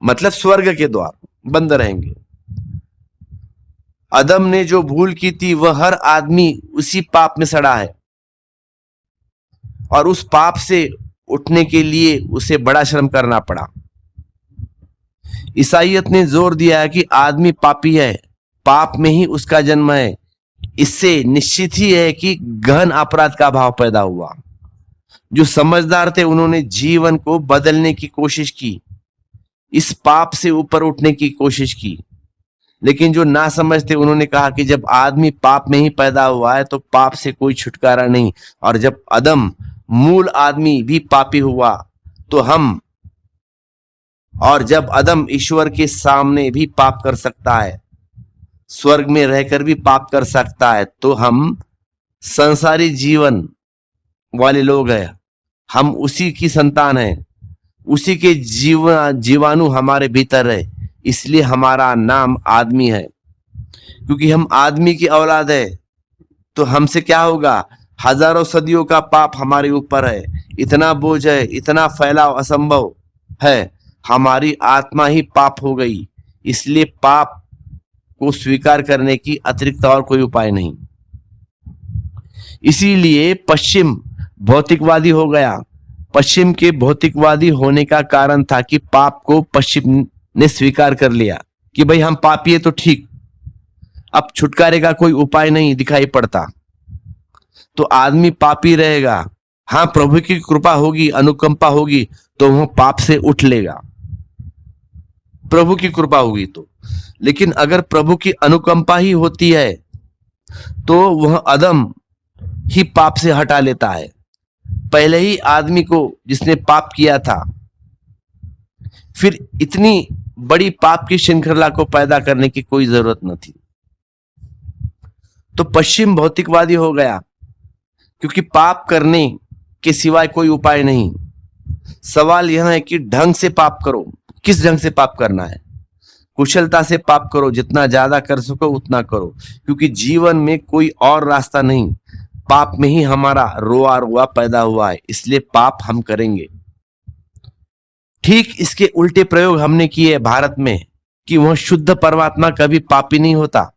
मतलब स्वर्ग के द्वार बंद रहेंगे। आदम ने जो भूल की थी वह हर आदमी उसी पाप में सड़ा है, और उस पाप से उठने के लिए उसे बड़ा श्रम करना पड़ा। ईसाईयत ने जोर दिया है कि आदमी पापी है, पाप में ही उसका जन्म है। इससे निश्चित ही है कि गहन अपराध का भाव पैदा हुआ। जो समझदार थे उन्होंने जीवन को बदलने की कोशिश की, इस पाप से ऊपर उठने की कोशिश की। लेकिन जो ना समझते उन्होंने कहा कि जब आदमी पाप में ही पैदा हुआ है तो पाप से कोई छुटकारा नहीं, और जब आदम मूल आदमी भी पापी हुआ तो हम, और जब आदम ईश्वर के सामने भी पाप कर सकता है, स्वर्ग में रहकर भी पाप कर सकता है, तो हम संसारी जीवन वाले लोग हैं, हम उसी की संतान हैं। उसी के जीवाणु हमारे भीतर है, इसलिए हमारा नाम आदमी है। क्योंकि हम आदमी की औलाद है तो हमसे क्या होगा, हजारों सदियों का पाप हमारे ऊपर है, इतना बोझ है, इतना फैलाव असंभव है, हमारी आत्मा ही पाप हो गई। इसलिए पाप को स्वीकार करने की अतिरिक्त और कोई उपाय नहीं। इसीलिए पश्चिम भौतिकवादी हो गया। पश्चिम के भौतिकवादी होने का कारण था कि पाप को पश्चिम ने स्वीकार कर लिया कि भाई हम पापी है तो ठीक, अब छुटकारे का कोई उपाय नहीं दिखाई पड़ता, तो आदमी पापी रहेगा। हाँ, प्रभु की कृपा होगी, अनुकंपा होगी तो वह पाप से उठ लेगा, प्रभु की कृपा होगी तो। लेकिन अगर प्रभु की अनुकंपा ही होती है तो वह अदम ही पाप से हटा लेता है। पहले ही आदमी को जिसने पाप किया था, फिर इतनी बड़ी पाप की श्रृंखला को पैदा करने की कोई जरूरत न थी। तो पश्चिम भौतिकवादी हो गया क्योंकि पाप करने के सिवाय कोई उपाय नहीं। सवाल यह है कि ढंग से पाप करो। किस ढंग से पाप करना है? कुशलता से पाप करो, जितना ज्यादा कर सको उतना करो, क्योंकि जीवन में कोई और रास्ता नहीं। पाप में ही हमारा रोआ रोआ पैदा हुआ है, इसलिए पाप हम करेंगे। ठीक इसके उल्टे प्रयोग हमने किए भारत में कि वह शुद्ध परमात्मा कभी पापी नहीं होता,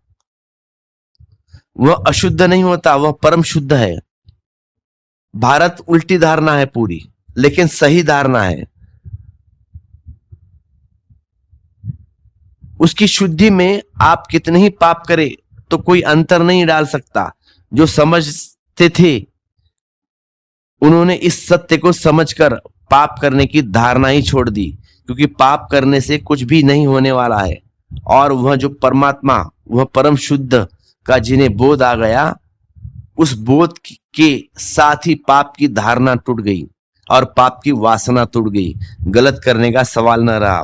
वह अशुद्ध नहीं होता, वह परम शुद्ध है। भारत उल्टी धारणा है पूरी, लेकिन सही धारणा है। उसकी शुद्धि में आप कितने ही पाप करें तो कोई अंतर नहीं डाल सकता। जो समझते थे उन्होंने इस सत्य को समझकर पाप करने की धारणा ही छोड़ दी, क्योंकि पाप करने से कुछ भी नहीं होने वाला है। और वह जो परमात्मा, वह परम शुद्ध का जिन्हें बोध आ गया, उस बोध के साथ ही पाप की धारणा टूट गई और पाप की वासना टूट गई। गलत करने का सवाल न रहा,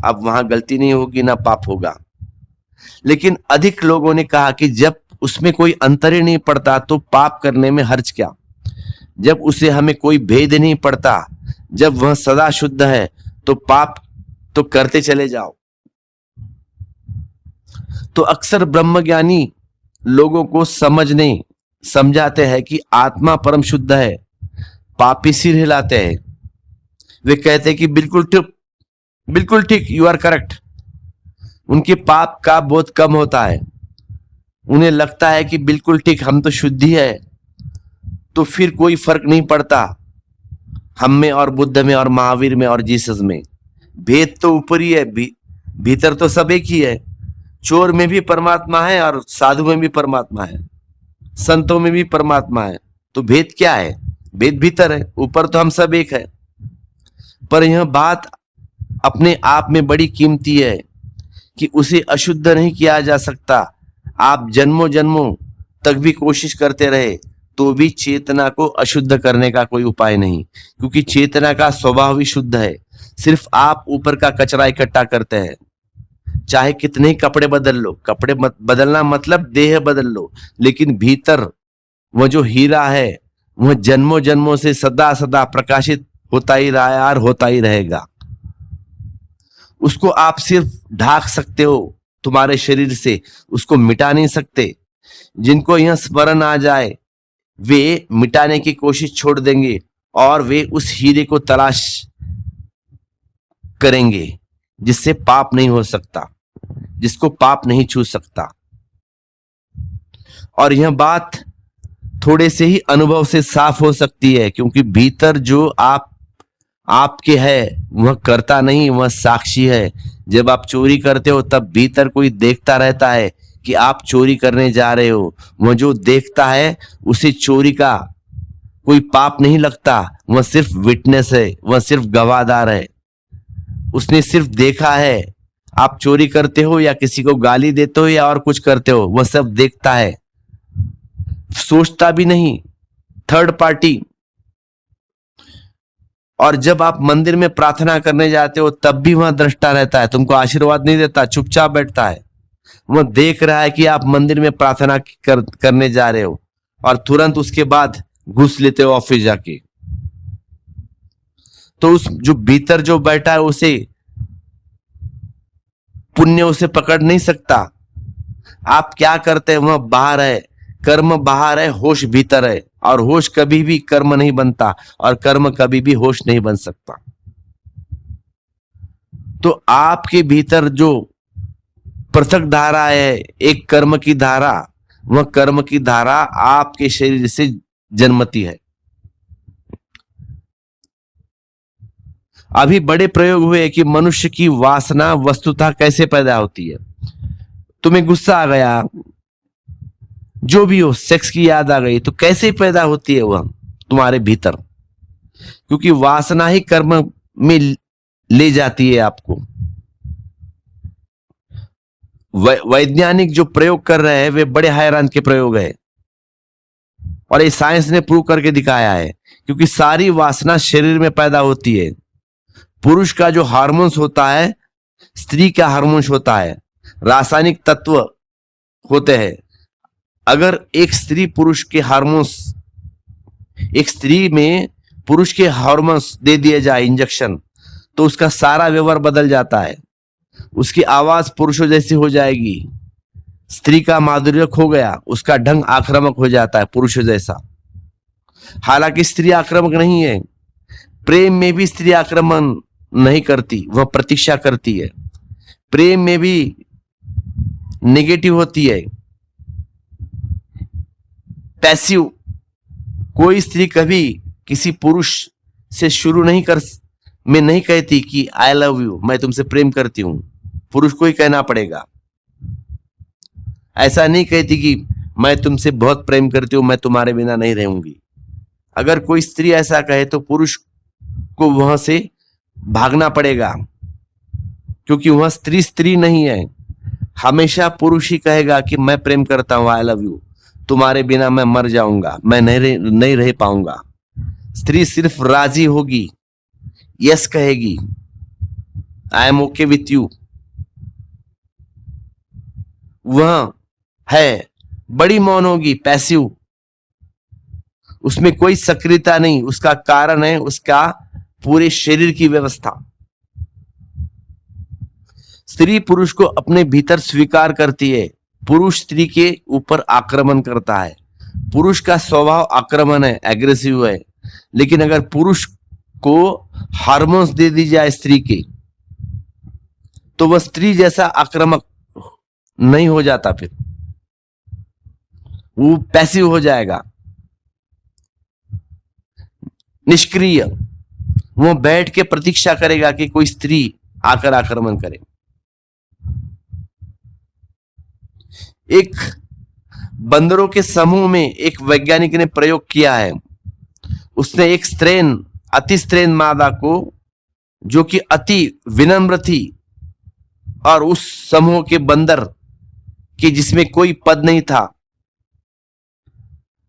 अब वहां गलती नहीं होगी ना पाप होगा। लेकिन अधिक लोगों ने कहा कि जब उसमें कोई अंतर ही नहीं पड़ता तो पाप करने में हर्ज क्या। जब उसे हमें कोई भेद नहीं पड़ता, जब वह सदा शुद्ध है तो पाप तो करते चले जाओ। तो अक्सर ब्रह्मज्ञानी लोगों को समझाते हैं कि आत्मा परम शुद्ध है, पापी सिर हिलाते हैं। वे कहते हैं कि बिल्कुल ठीक, यू आर करेक्ट। उनके पाप का बोध कम होता है, उन्हें लगता है कि बिल्कुल ठीक, हम तो शुद्ध ही है, तो फिर कोई फर्क नहीं पड़ता हम में और बुद्ध में और महावीर में और जीसस में। भेद तो ऊपर ही है, भीतर तो सब एक ही है। चोर में भी परमात्मा है और साधु में भी परमात्मा है, संतों में भी परमात्मा है। तो भेद क्या है? भेद भीतर है, ऊपर तो हम सब एक है। पर यह बात अपने आप में बड़ी कीमती है कि उसे अशुद्ध नहीं किया जा सकता। आप जन्मों जन्मों तक भी कोशिश करते रहे तो भी चेतना को अशुद्ध करने का कोई उपाय नहीं, क्योंकि चेतना का स्वभाव ही शुद्ध है। सिर्फ आप ऊपर का कचरा इकट्ठा करते हैं। चाहे कितने ही कपड़े बदल लो, कपड़े बदलना मतलब देह बदल लो, लेकिन भीतर वह जो हीरा है वह जन्मों जन्मों से सदा सदा प्रकाशित होता ही रहा है और होता ही रहेगा। उसको आप सिर्फ ढाक सकते हो तुम्हारे शरीर से, उसको मिटा नहीं सकते। जिनको यह स्मरण आ जाए वे मिटाने की कोशिश छोड़ देंगे और वे उस हीरे को तलाश करेंगे जिससे पाप नहीं हो सकता, जिसको पाप नहीं छू सकता। और यह बात थोड़े से ही अनुभव से साफ हो सकती है, क्योंकि भीतर जो आपके है वह करता नहीं, वह साक्षी है। जब आप चोरी करते हो तब भीतर कोई देखता रहता है कि आप चोरी करने जा रहे हो। वह जो देखता है उसे चोरी का कोई पाप नहीं लगता, वह सिर्फ विटनेस है, वह सिर्फ गवाहदार है। उसने सिर्फ देखा है आप चोरी करते हो या किसी को गाली देते हो या और कुछ करते हो, वह सब देखता है, सोचता भी नहीं, थर्ड पार्टी। और जब आप मंदिर में प्रार्थना करने जाते हो तब भी वह दृष्टा रहता है, तुमको आशीर्वाद नहीं देता, चुपचाप बैठता है। वह देख रहा है कि आप मंदिर में प्रार्थना करने जा रहे हो और तुरंत उसके बाद घुस लेते हो ऑफिस जाके। तो उस जो भीतर जो बैठा है उसे पुण्य उसे पकड़ नहीं सकता। आप क्या करते हैं वह बाहर है, कर्म बाहर है, होश भीतर है, और होश कभी भी कर्म नहीं बनता और कर्म कभी भी होश नहीं बन सकता। तो आपके भीतर जो पृथक धारा है, एक कर्म की धारा, वह कर्म की धारा आपके शरीर से जन्मती है। अभी बड़े प्रयोग हुए कि मनुष्य की वासना वस्तुतः कैसे पैदा होती है। तुम्हें गुस्सा आ गया, जो भी हो, सेक्स की याद आ गई, तो कैसे पैदा होती है वह तुम्हारे भीतर, क्योंकि वासना ही कर्म में ले जाती है आपको। वैज्ञानिक जो प्रयोग कर रहे हैं वे बड़े हैरान के प्रयोग है, और ये साइंस ने प्रूव करके दिखाया है, क्योंकि सारी वासना शरीर में पैदा होती है। पुरुष का जो हार्मोन्स होता है, स्त्री का हार्मोन्स होता है, रासायनिक तत्व होते हैं। अगर एक स्त्री पुरुष के हार्मोन्स, एक स्त्री में पुरुष के हार्मोन्स दे दिए जाए इंजेक्शन, तो उसका सारा व्यवहार बदल जाता है। उसकी आवाज पुरुषों जैसी हो जाएगी, स्त्री का माधुर्य खो गया, उसका ढंग आक्रामक हो जाता है पुरुषों जैसा। हालांकि स्त्री आक्रामक नहीं है, प्रेम में भी स्त्री आक्रमण नहीं करती, वह प्रतीक्षा करती है। प्रेम में भी नेगेटिव होती है, पैसिव। कोई स्त्री कभी किसी पुरुष से शुरू नहीं कहती कि आई लव यू, मैं तुमसे प्रेम करती हूं। पुरुष को ही कहना पड़ेगा। ऐसा नहीं कहती कि मैं तुमसे बहुत प्रेम करती हूं, मैं तुम्हारे बिना नहीं रहूंगी। अगर कोई स्त्री ऐसा कहे तो पुरुष को वहां से भागना पड़ेगा, क्योंकि वह स्त्री नहीं है। हमेशा पुरुष ही कहेगा कि मैं प्रेम करता हूं, आई लव यू, तुम्हारे बिना मैं मर जाऊंगा, मैं नहीं रह पाऊंगा। स्त्री सिर्फ राजी होगी, यस कहेगी, I am okay with you. वह है बड़ी मौन होगी, पैसिव, उसमें कोई सक्रियता नहीं। उसका कारण है उसका पूरे शरीर की व्यवस्था। स्त्री पुरुष को अपने भीतर स्वीकार करती है, पुरुष स्त्री के ऊपर आक्रमण करता है। पुरुष का स्वभाव आक्रमण है, एग्रेसिव है, लेकिन अगर पुरुष को हार्मोन्स दे दी जाए स्त्री के, तो वह स्त्री जैसा आक्रामक नहीं हो जाता, फिर वो पैसिव हो जाएगा, निष्क्रिय। वो बैठ के प्रतीक्षा करेगा कि कोई स्त्री आकर आक्रमण करे। एक बंदरों के समूह में एक वैज्ञानिक ने प्रयोग किया है। उसने एक अति स्त्रीन मादा को, जो कि अति विनम्र थी, और उस समूह के बंदर कि जिसमें कोई पद नहीं था,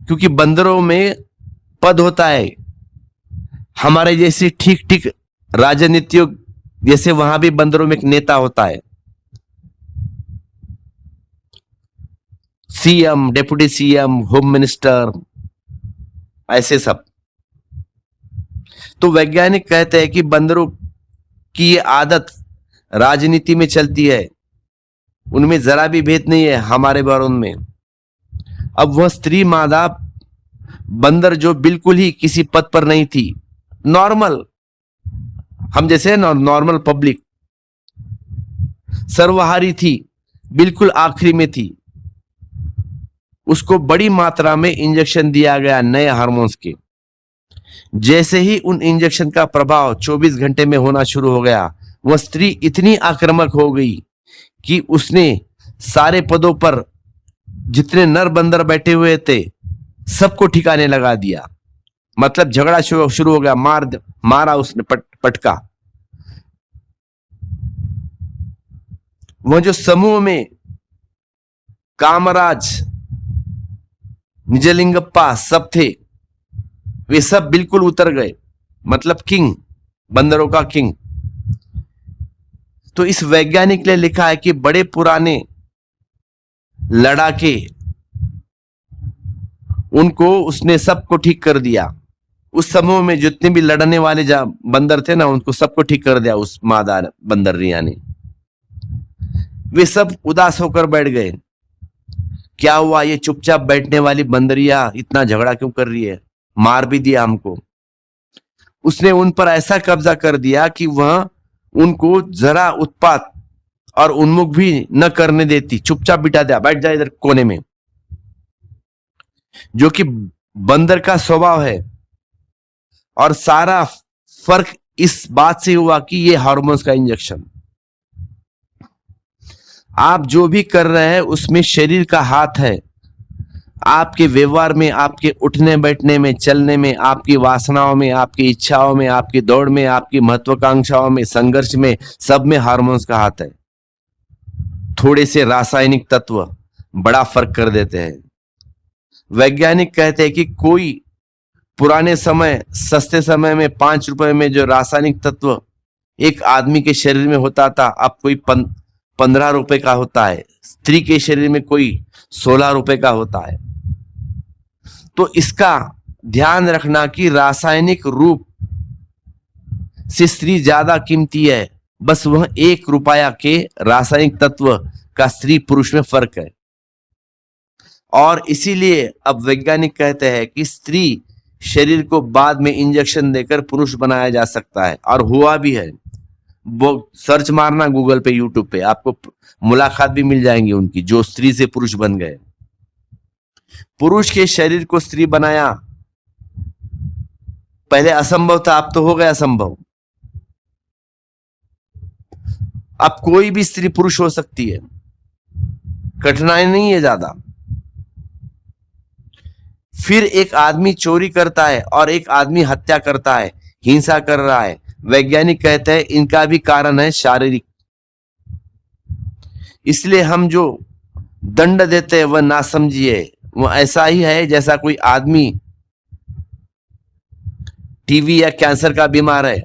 क्योंकि बंदरों में पद होता है, हमारे जैसे ठीक ठीक राजनीतियों जैसे वहां भी बंदरों में एक नेता होता है, CM, deputy CM, home minister, ऐसे सब। तो वैज्ञानिक कहते हैं कि बंदरों की ये आदत राजनीति में चलती है, उनमें जरा भी भेद नहीं है हमारे बारों में। अब वह स्त्री मादा बंदर जो बिल्कुल ही किसी पद पर नहीं थी, नॉर्मल, हम जैसे नॉर्मल पब्लिक, सर्वहारी थी, बिल्कुल आखिरी में थी। उसको बड़ी मात्रा में इंजेक्शन दिया गया नए हार्मोन्स के। जैसे ही उन इंजेक्शन का प्रभाव 24 घंटे में होना शुरू हो गया, वह स्त्री इतनी आक्रामक हो गई कि उसने सारे पदों पर जितने नर बंदर बैठे हुए थे सबको ठिकाने लगा दिया। मतलब झगड़ा शुरू हो गया, मारा उसने पटका। वह जो समूह में कामराज, निजलिंगप्पा सब थे, वे सब बिल्कुल उतर गए। मतलब किंग, बंदरों का किंग। तो इस वैज्ञानिक ने लिखा है कि बड़े पुराने लड़ाके, उनको उसने सबको ठीक कर दिया। उस समूह में जितने भी लड़ने वाले बंदर थे ना, उनको सबको ठीक कर दिया उस मादा बंदर रिया ने। वे सब उदास होकर बैठ गए। क्या हुआ, ये चुपचाप बैठने वाली बंदरिया इतना झगड़ा क्यों कर रही है, मार भी दिया हमको। उसने उन पर ऐसा कब्जा कर दिया कि वह उनको जरा उत्पात और उन्मुख भी न करने देती, चुपचाप बिठा दिया, बैठ जा इधर कोने में, जो कि बंदर का स्वभाव है। और सारा फर्क इस बात से हुआ कि ये हार्मोन्स का इंजेक्शन। आप जो भी कर रहे हैं उसमें शरीर का हाथ है। आपके व्यवहार में, आपके उठने बैठने में, चलने में, आपकी वासनाओं में, आपकी इच्छाओं में, आपकी दौड़ में, आपकी महत्वाकांक्षाओं में, संघर्ष में, सब में हार्मोन्स का हाथ है। थोड़े से रासायनिक तत्व बड़ा फर्क कर देते हैं। वैज्ञानिक कहते हैं कि कोई पुराने समय, सस्ते समय में 5 रुपए में जो रासायनिक तत्व एक आदमी के शरीर में होता था, अब कोई 15 रुपए का होता है। स्त्री के शरीर में कोई 16 रुपए का होता है। तो इसका ध्यान रखना कि रासायनिक रूप से स्त्री ज्यादा कीमती है। बस वह 1 रुपया के रासायनिक तत्व का स्त्री पुरुष में फर्क है। और इसीलिए अब वैज्ञानिक कहते हैं कि स्त्री शरीर को बाद में इंजेक्शन देकर पुरुष बनाया जा सकता है, और हुआ भी है। वो सर्च मारना गूगल पे, यूट्यूब पे, आपको मुलाकात भी मिल जाएंगी उनकी, जो स्त्री से पुरुष बन गए। पुरुष के शरीर को स्त्री बनाया पहले असंभव था, अब तो हो गया संभव। अब कोई भी स्त्री पुरुष हो सकती है, कठिनाई नहीं है ज्यादा। फिर एक आदमी चोरी करता है और एक आदमी हत्या करता है, हिंसा कर रहा है। वैज्ञानिक कहते हैं इनका भी कारण है शारीरिक। इसलिए हम जो दंड देते हैं वह ना समझिए, वह ऐसा ही है जैसा कोई आदमी टीबी या कैंसर का बीमार है,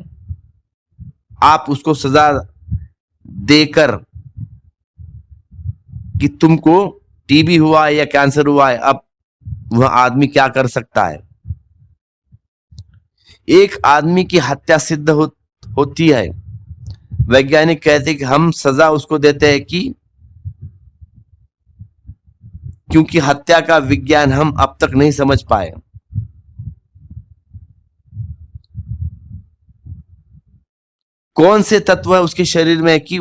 आप उसको सजा देकर कि तुमको टीबी हुआ है या कैंसर हुआ है, अब वह आदमी क्या कर सकता है। एक आदमी की हत्या सिद्ध होती है, वैज्ञानिक कहते हैं कि हम सजा उसको देते हैं कि क्योंकि हत्या का विज्ञान हम अब तक नहीं समझ पाए। कौन से तत्व है उसके शरीर में कि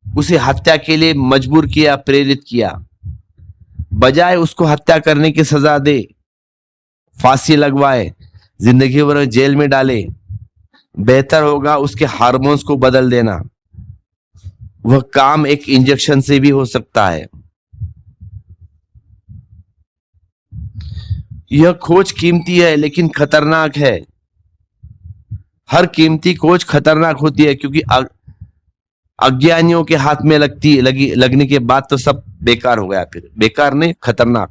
उसे हत्या के लिए मजबूर किया, प्रेरित किया। बजाय उसको हत्या करने की सजा दे, फांसी लगवाए, जिंदगी भर जेल में डाले, बेहतर होगा उसके हार्मोन्स को बदल देना। वह काम एक इंजेक्शन से भी हो सकता है। यह खोज कीमती है लेकिन खतरनाक है। हर कीमती खोज खतरनाक होती है, क्योंकि अज्ञानियों के हाथ में लगने के बाद तो सब बेकार हो गया। फिर बेकार नहीं, खतरनाक।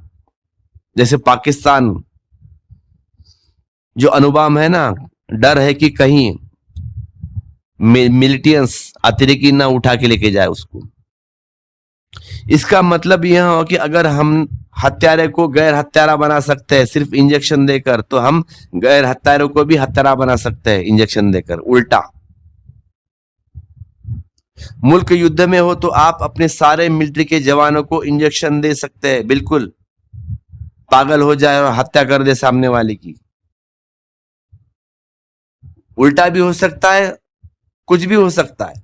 जैसे पाकिस्तान जो अनुबम है ना, डर है कि कहीं मिलिटेंट्स अतिरेकी ना उठा के लेके जाए उसको। इसका मतलब यह हो कि अगर हम हत्यारे को गैर हत्यारा बना सकते हैं सिर्फ इंजेक्शन देकर, तो हम गैर हत्यारों को भी हत्यारा बना सकते हैं इंजेक्शन देकर। उल्टा, मुल्क युद्ध में हो तो आप अपने सारे मिलिट्री के जवानों को इंजेक्शन दे सकते हैं, बिल्कुल पागल हो जाए और हत्या कर दे सामने वाले की। उल्टा भी हो सकता है, कुछ भी हो सकता है।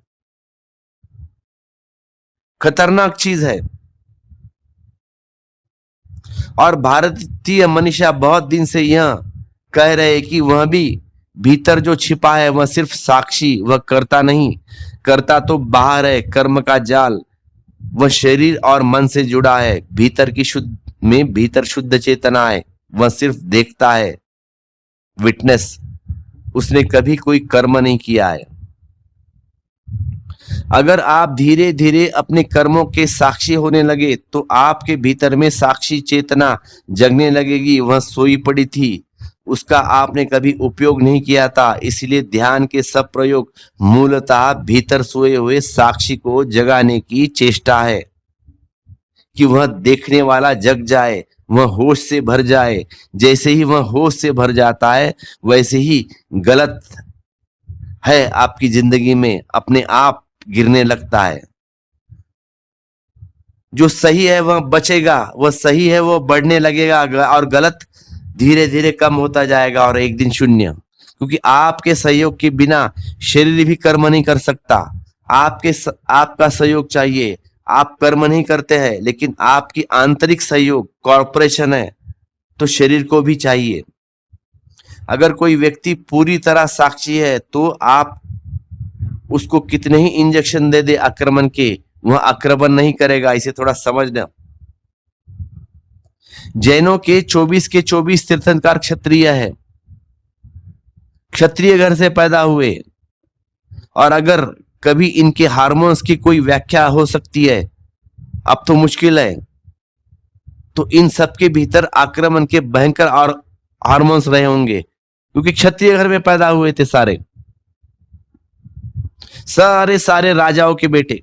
खतरनाक चीज है। और भारतीय मनीषा बहुत दिन से यह कह रहे कि वह भी भीतर जो छिपा है वह सिर्फ साक्षी, वह करता नहीं। करता तो बाहर है, कर्म का जाल। वह शरीर और मन से जुड़ा है। भीतर शुद्ध चेतना है, वह सिर्फ देखता है, विटनेस। उसने कभी कोई कर्म नहीं किया है। अगर आप धीरे धीरे अपने कर्मों के साक्षी होने लगे तो आपके भीतर में साक्षी चेतना जगने लगेगी। वह सोई पड़ी थी, उसका आपने कभी उपयोग नहीं किया था। इसलिए ध्यान के सब प्रयोग मूलतः भीतर सोए हुए साक्षी को जगाने की चेष्टा है कि वह देखने वाला जग जाए, वह होश से भर जाए। जैसे ही वह होश से भर जाता है वैसे ही गलत है आपकी जिंदगी में अपने आप गिरने लगता है। जो सही है वह बचेगा, वह सही है वह बढ़ने लगेगा, और गलत धीरे धीरे कम होता जाएगा और एक दिन शून्य। क्योंकि आपके सहयोग के बिना शरीर भी कर्म नहीं कर सकता। आपका सहयोग चाहिए। आप कर्म नहीं करते हैं, लेकिन आपकी आंतरिक सहयोग कॉर्पोरेशन है तो शरीर को भी चाहिए। अगर कोई व्यक्ति पूरी तरह साक्षी है तो आप उसको कितने ही इंजेक्शन दे दे आक्रमण के, वह आक्रमण नहीं करेगा। इसे थोड़ा समझना। जैनों के 24 के 24 तीर्थंकर क्षत्रिय है, क्षत्रिय घर से पैदा हुए। और अगर कभी इनके हार्मोन्स की कोई व्याख्या हो सकती है, अब तो मुश्किल है, तो इन सबके भीतर आक्रमण के भयंकर और हार्मोन्स रहे होंगे, क्योंकि क्षत्रिय घर में पैदा हुए थे सारे सारे राजाओं के बेटे।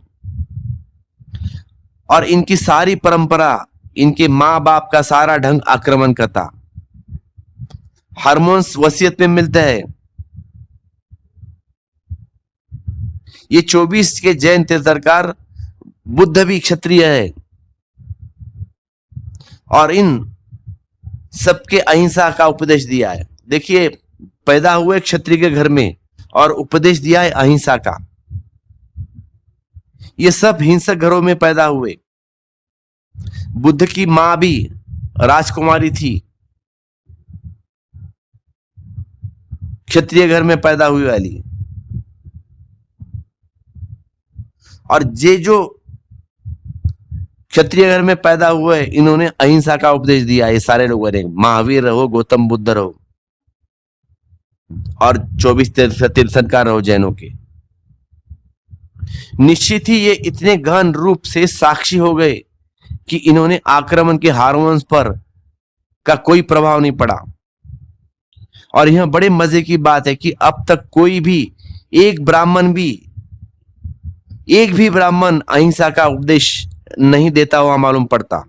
और इनकी सारी परंपरा, इनके माँ बाप का सारा ढंग आक्रमण का था। हार्मोन्स वसीयत में मिलते हैं। ये 24 के जैन तीर्थंकर बुद्ध भी क्षत्रिय है, और इन सबके अहिंसा का उपदेश दिया है। देखिए, पैदा हुए क्षत्रिय के घर में और उपदेश दिया है अहिंसा का। ये सब हिंसक घरों में पैदा हुए। बुद्ध की मां भी राजकुमारी थी, क्षत्रिय घर में पैदा हुई वाली। और ये जो क्षत्रिय घर में पैदा हुए, इन्होंने अहिंसा का उपदेश दिया। ये सारे लोग बने, महावीर रहो, गौतम बुद्ध रहो, और 24 तीर्थंकर रहो जैनों के। निश्चित ही ये इतने गहन रूप से साक्षी हो गए कि इन्होंने आक्रमण के हार्मोन्स पर का कोई प्रभाव नहीं पड़ा। और यह बड़े मजे की बात है कि अब तक कोई भी एक भी ब्राह्मण अहिंसा का उपदेश नहीं देता हुआ मालूम पड़ता।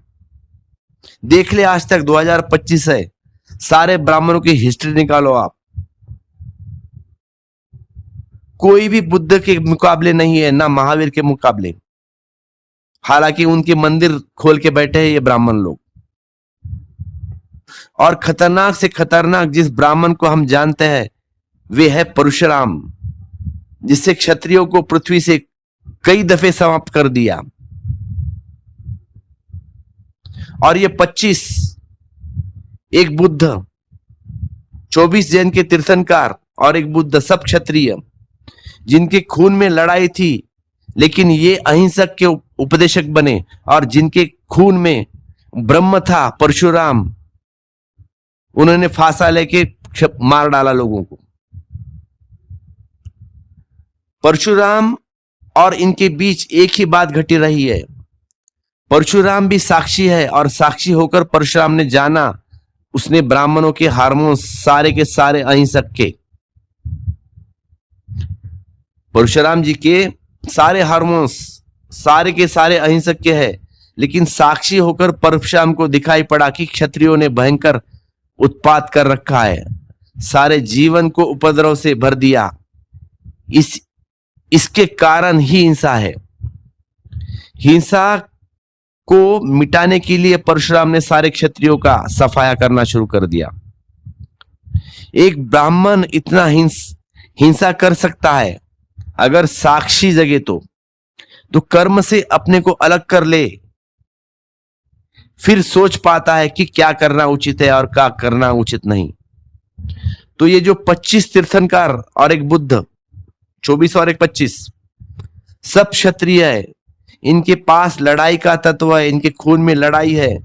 देख ले, आज तक 2025 है, सारे ब्राह्मणों की हिस्ट्री निकालो आप, कोई भी बुद्ध के मुकाबले नहीं है, ना महावीर के मुकाबले। हालांकि उनके मंदिर खोल के बैठे हैं ये ब्राह्मण लोग। और खतरनाक से खतरनाक जिस ब्राह्मण को हम जानते हैं वे है परशुराम, जिससे क्षत्रियों को पृथ्वी से कई दफे समाप्त कर दिया। और ये 25, एक बुद्ध, 24 जैन के तीर्थंकर और एक बुद्ध, सब क्षत्रिय, जिनके खून में लड़ाई थी, लेकिन ये अहिंसक के उपदेशक बने। और जिनके खून में ब्रह्म था, परशुराम, उन्होंने फांसा लेके मार डाला लोगों को। परशुराम और इनके बीच एक ही बात घटी रही है। परशुराम भी साक्षी है, और साक्षी होकर परशुराम ने जाना, उसने ब्राह्मणों के हार्मोन्स सारे के सारे अहिंसक के, परशुराम जी के सारे हार्मोन्स सारे के सारे अहिंसक के हैं। लेकिन साक्षी होकर परशुराम को दिखाई पड़ा कि क्षत्रियों ने भयंकर उत्पात कर रखा है, सारे जीवन को उपद्रव से भर दिया। इसके कारण ही हिंसा है। हिंसा को मिटाने के लिए परशुराम ने सारे क्षत्रियों का सफाया करना शुरू कर दिया। एक ब्राह्मण इतना हिंसा कर सकता है अगर साक्षी जगे तो कर्म से अपने को अलग कर ले, फिर सोच पाता है कि क्या करना उचित है और क्या करना उचित नहीं। तो ये जो 25 तीर्थंकर और एक बुद्ध, 24 और एक 25, सब क्षत्रिय है। इनके पास लड़ाई का तत्व है, इनके खून में लड़ाई है,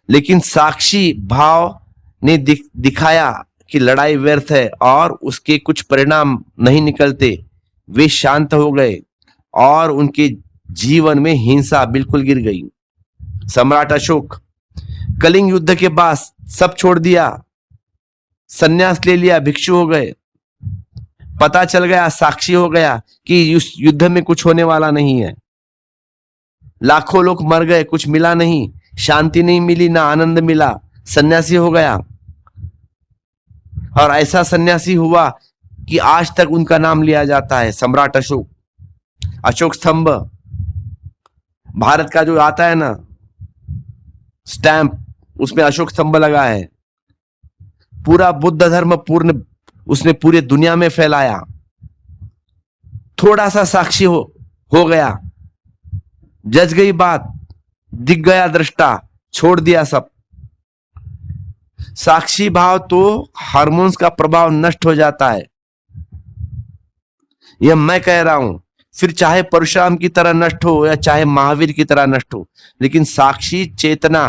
लेकिन साक्षी भाव ने दिखाया कि लड़ाई व्यर्थ है और उसके कुछ परिणाम नहीं निकलते। वे शांत हो गए और उनके जीवन में हिंसा बिल्कुल गिर गई। सम्राट अशोक कलिंग युद्ध के बाद सब छोड़ दिया, संन्यास ले लिया, भिक्षु हो गए। पता चल गया, साक्षी हो गया कि उस युद्ध में कुछ होने वाला नहीं है। लाखों लोग मर गए, कुछ मिला नहीं, शांति नहीं मिली, ना आनंद मिला, सन्यासी हो गया। और ऐसा सन्यासी हुआ कि आज तक उनका नाम लिया जाता है, सम्राट अशोक। अशोक स्तंभ भारत का जो आता है ना स्टैंप, उसमें अशोक स्तंभ लगा है। पूरा बुद्ध धर्म पूर्ण उसने पूरे दुनिया में फैलाया। थोड़ा सा साक्षी हो गया, जज गई बात, दिख गया दृष्टा, छोड़ दिया सब। साक्षी भाव तो हार्मोन्स का प्रभाव नष्ट हो जाता है, यह मैं कह रहा हूं। फिर चाहे परशुराम की तरह नष्ट हो या चाहे महावीर की तरह नष्ट हो, लेकिन साक्षी चेतना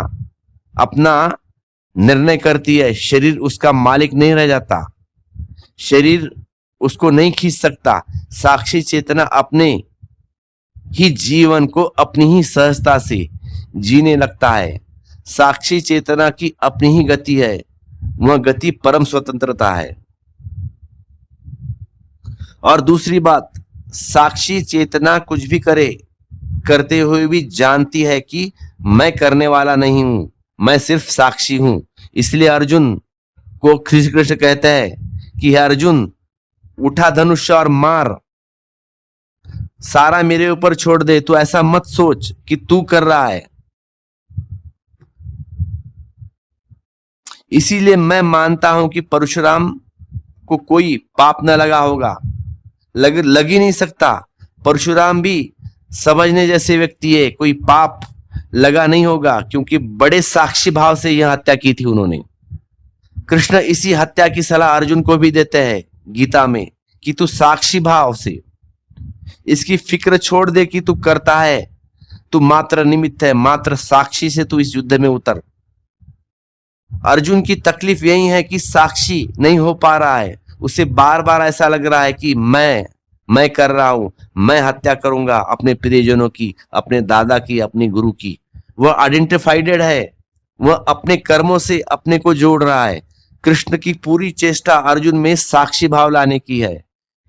अपना निर्णय करती है। शरीर उसका मालिक नहीं रह जाता, शरीर उसको नहीं खींच सकता। साक्षी चेतना अपने ही जीवन को अपनी ही सहजता से जीने लगता है। साक्षी चेतना की अपनी ही गति है, वह गति परम स्वतंत्रता है। और दूसरी बात, साक्षी चेतना कुछ भी करते हुए भी जानती है कि मैं करने वाला नहीं हूं, मैं सिर्फ साक्षी हूं। इसलिए अर्जुन को श्री कृष्ण कहते हैं कि अर्जुन उठा धनुष और मार, सारा मेरे ऊपर छोड़ दे, तू ऐसा मत सोच कि तू कर रहा है। इसीलिए मैं मानता हूं कि परशुराम को कोई पाप न लगा होगा, लग ही नहीं सकता। परशुराम भी समझने जैसे व्यक्ति है, कोई पाप लगा नहीं होगा, क्योंकि बड़े साक्षी भाव से यह हत्या की थी उन्होंने। कृष्ण इसी हत्या की सलाह अर्जुन को भी देते हैं गीता में कि तू साक्षी भाव से इसकी फिक्र छोड़ दे कि तू करता है, तू मात्र निमित्त है, मात्र साक्षी से तू इस युद्ध में उतर। अर्जुन की तकलीफ यही है कि साक्षी नहीं हो पा रहा है, उसे बार बार ऐसा लग रहा है कि मैं कर रहा हूं, मैं हत्या करूंगा अपने प्रियजनों की, अपने दादा की, अपने गुरु की। वह आइडेंटिफाइडेड है, वह अपने कर्मों से अपने को जोड़ रहा है। कृष्ण की पूरी चेष्टा अर्जुन में साक्षी भाव लाने की है।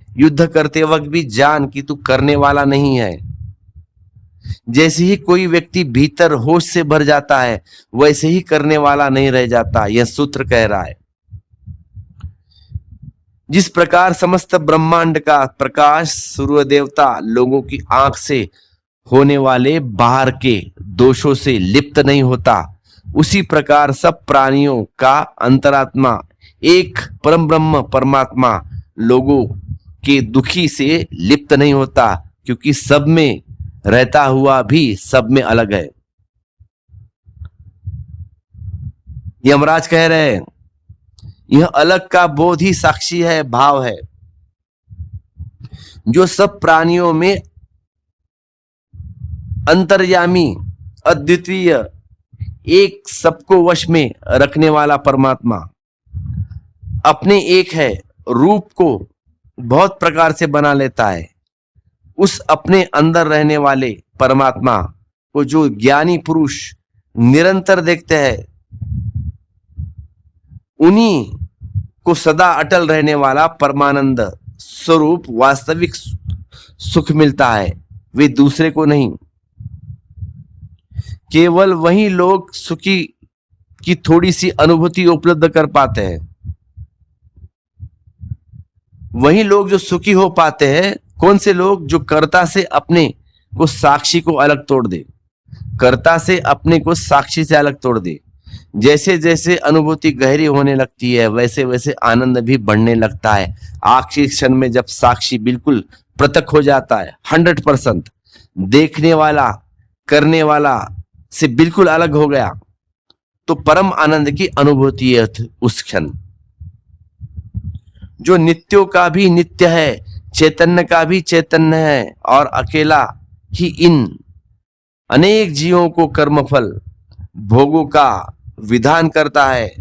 युद्ध करते वक्त भी जान कि तू करने वाला नहीं है। जैसे ही कोई व्यक्ति भीतर होश से भर जाता है, वैसे ही करने वाला नहीं रह जाता, यह सूत्र कह रहा है। जिस प्रकार समस्त ब्रह्मांड का प्रकाश सूर्य देवता लोगों की आंख से होने वाले बाहर के दोषों से लिप्त नहीं होता, उसी प्रकार सब प्राणियों का अंतरात्मा एक परम ब्रह्म परमात्मा लोगों के दुखी से लिप्त नहीं होता, क्योंकि सब में रहता हुआ भी सब में अलग है। यमराज कह रहे हैं यह अलग का बोध ही साक्षी है, भाव है, जो सब प्राणियों में अंतर्यामी अद्वितीय एक सबको वश में रखने वाला परमात्मा अपने एक है। रूप को बहुत प्रकार से बना लेता है। उस अपने अंदर रहने वाले परमात्मा को जो ज्ञानी पुरुष निरंतर देखते हैं, उन्हीं को सदा अटल रहने वाला परमानंद स्वरूप वास्तविक सुख मिलता है, वे दूसरे को नहीं। केवल वही लोग सुखी की थोड़ी सी अनुभूति उपलब्ध कर पाते हैं। वही लोग जो सुखी हो पाते हैं, कौन से लोग? जो कर्ता से अपने को साक्षी को अलग तोड़ दे, कर्ता से अपने को साक्षी से अलग तोड़ दे। जैसे जैसे अनुभूति गहरी होने लगती है, वैसे वैसे आनंद भी बढ़ने लगता है। आखिरी क्षण में जब साक्षी बिल्कुल पृथक हो जाता है, 100% देखने वाला करने वाला से बिल्कुल अलग हो गया, तो परम आनंद की अनुभूति है उस क्षण। जो नित्यों का भी नित्य है, चैतन्य का भी चैतन्य है, और अकेला ही इन अनेक जीवों को कर्मफल भोगों का विधान करता है,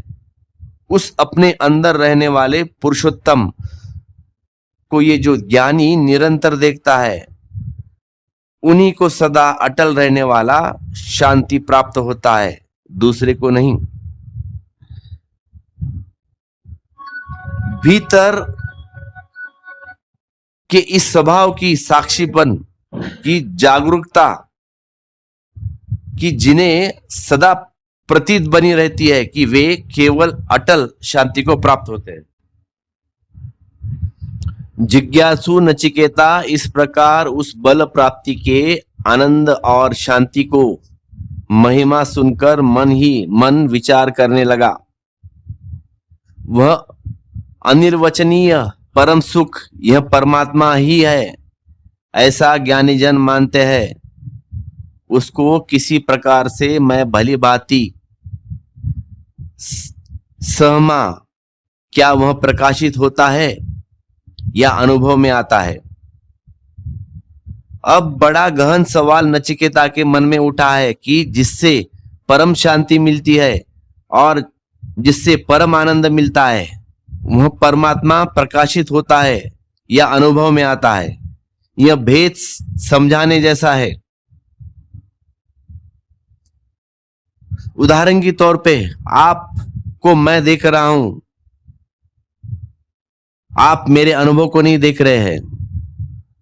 उस अपने अंदर रहने वाले पुरुषोत्तम को ये जो ज्ञानी निरंतर देखता है, उन्हीं को सदा अटल रहने वाला शांति प्राप्त होता है, दूसरे को नहीं। भीतर के इस स्वभाव की साक्षीपन की जागरूकता कि जिन्हें सदा प्रतीत बनी रहती है कि वे केवल अटल शांति को प्राप्त होते हैं। जिज्ञासु नचिकेता इस प्रकार उस बल प्राप्ति के आनंद और शांति को महिमा सुनकर मन ही मन विचार करने लगा। वह अनिर्वचनीय परम सुख यह परमात्मा ही है ऐसा ज्ञानी जन मानते हैं। उसको किसी प्रकार से मैं भली भांति सहमा क्या वह प्रकाशित होता है या अनुभव में आता है। अब बड़ा गहन सवाल नचिकेता के मन में उठा है कि जिससे परम शांति मिलती है और जिससे परम आनंद मिलता है वह परमात्मा प्रकाशित होता है या अनुभव में आता है। यह भेद समझाने जैसा है। उदाहरण के तौर पे आपको मैं देख रहा हूं, आप मेरे अनुभव को नहीं देख रहे हैं।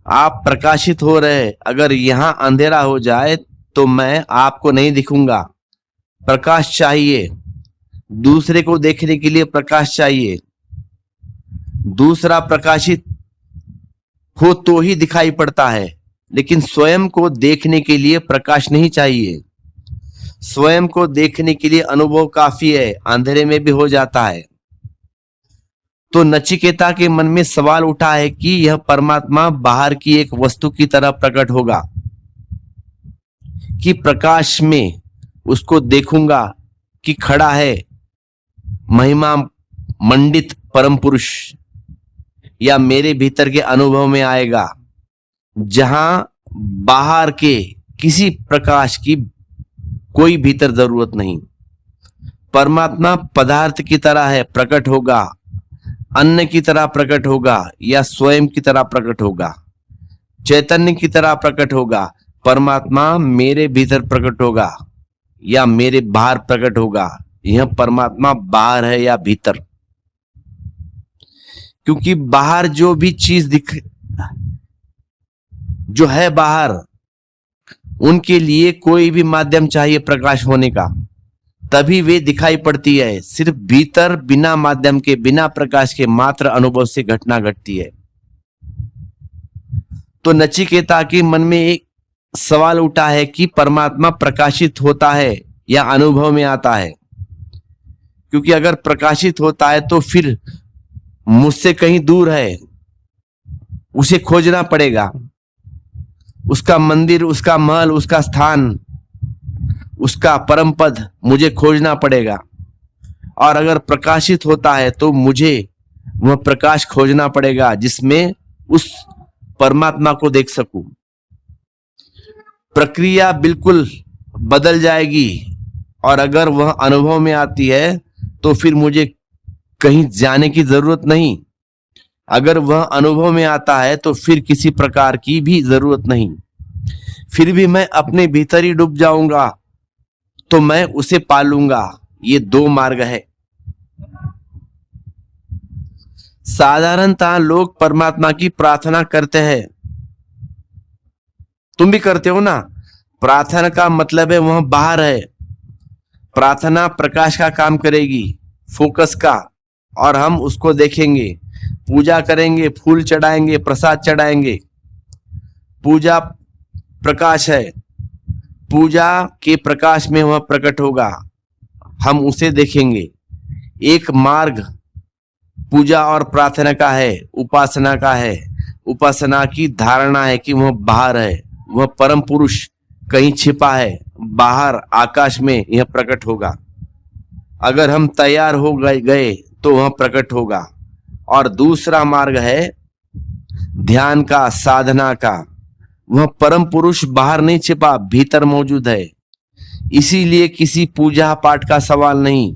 आप प्रकाशित हो रहे हैं। अगर यहां अंधेरा हो जाए तो मैं आपको नहीं दिखूंगा। प्रकाश चाहिए, दूसरे को देखने के लिए प्रकाश चाहिए। दूसरा प्रकाशित हो तो ही दिखाई पड़ता है, लेकिन स्वयं को देखने के लिए प्रकाश नहीं चाहिए। स्वयं को देखने के लिए अनुभव काफी है, अंधेरे में भी हो जाता है। तो नचिकेता के मन में सवाल उठा है कि यह परमात्मा बाहर की एक वस्तु की तरह प्रकट होगा कि प्रकाश में उसको देखूंगा कि खड़ा है महिमा मंडित परम पुरुष, या मेरे भीतर के अनुभव में आएगा जहां बाहर के किसी प्रकाश की कोई भीतर जरूरत नहीं। परमात्मा पदार्थ की तरह है, प्रकट होगा, अन्न की तरह प्रकट होगा या स्वयं की तरह प्रकट होगा, चैतन्य की तरह प्रकट होगा। परमात्मा मेरे भीतर प्रकट होगा या मेरे बाहर प्रकट होगा। यह परमात्मा बाहर है या भीतर, क्योंकि बाहर जो भी चीज जो है बाहर, उनके लिए कोई भी माध्यम चाहिए प्रकाश होने का, तभी वे दिखाई पड़ती है। सिर्फ भीतर बिना माध्यम के, बिना प्रकाश के मात्र अनुभव से घटना घटती है। तो नचिकेता के मन में एक सवाल उठा है कि परमात्मा प्रकाशित होता है या अनुभव में आता है, क्योंकि अगर प्रकाशित होता है तो फिर मुझसे कहीं दूर है, उसे खोजना पड़ेगा। उसका मंदिर, उसका महल, उसका स्थान, उसका परम पद मुझे खोजना पड़ेगा। और अगर प्रकाशित होता है तो मुझे वह प्रकाश खोजना पड़ेगा जिसमें उस परमात्मा को देख सकूं। प्रक्रिया बिल्कुल बदल जाएगी। और अगर वह अनुभव में आती है तो फिर मुझे कहीं जाने की जरूरत नहीं। अगर वह अनुभव में आता है तो फिर किसी प्रकार की भी जरूरत नहीं। फिर भी मैं अपने भीतर ही डूब जाऊंगा तो मैं उसे पालूंगा। ये दो मार्ग है। साधारणतः लोग परमात्मा की प्रार्थना करते हैं। तुम भी करते हो ना। प्रार्थना का मतलब है वह बाहर है। प्रार्थना प्रकाश का काम करेगी, फोकस का, और हम उसको देखेंगे। पूजा करेंगे, फूल चढ़ाएंगे, प्रसाद चढ़ाएंगे। पूजा प्रकाश है। पूजा के प्रकाश में वह प्रकट होगा, हम उसे देखेंगे। एक मार्ग पूजा और प्रार्थना का है, उपासना का है। उपासना की धारणा है कि वह बाहर है, वह परम पुरुष कहीं छिपा है, बाहर आकाश में यह प्रकट होगा। अगर हम तैयार हो गए तो वह प्रकट होगा। और दूसरा मार्ग है ध्यान का, साधना का। वह परम पुरुष बाहर नहीं छिपा, भीतर मौजूद है। इसीलिए किसी पूजा पाठ का सवाल नहीं,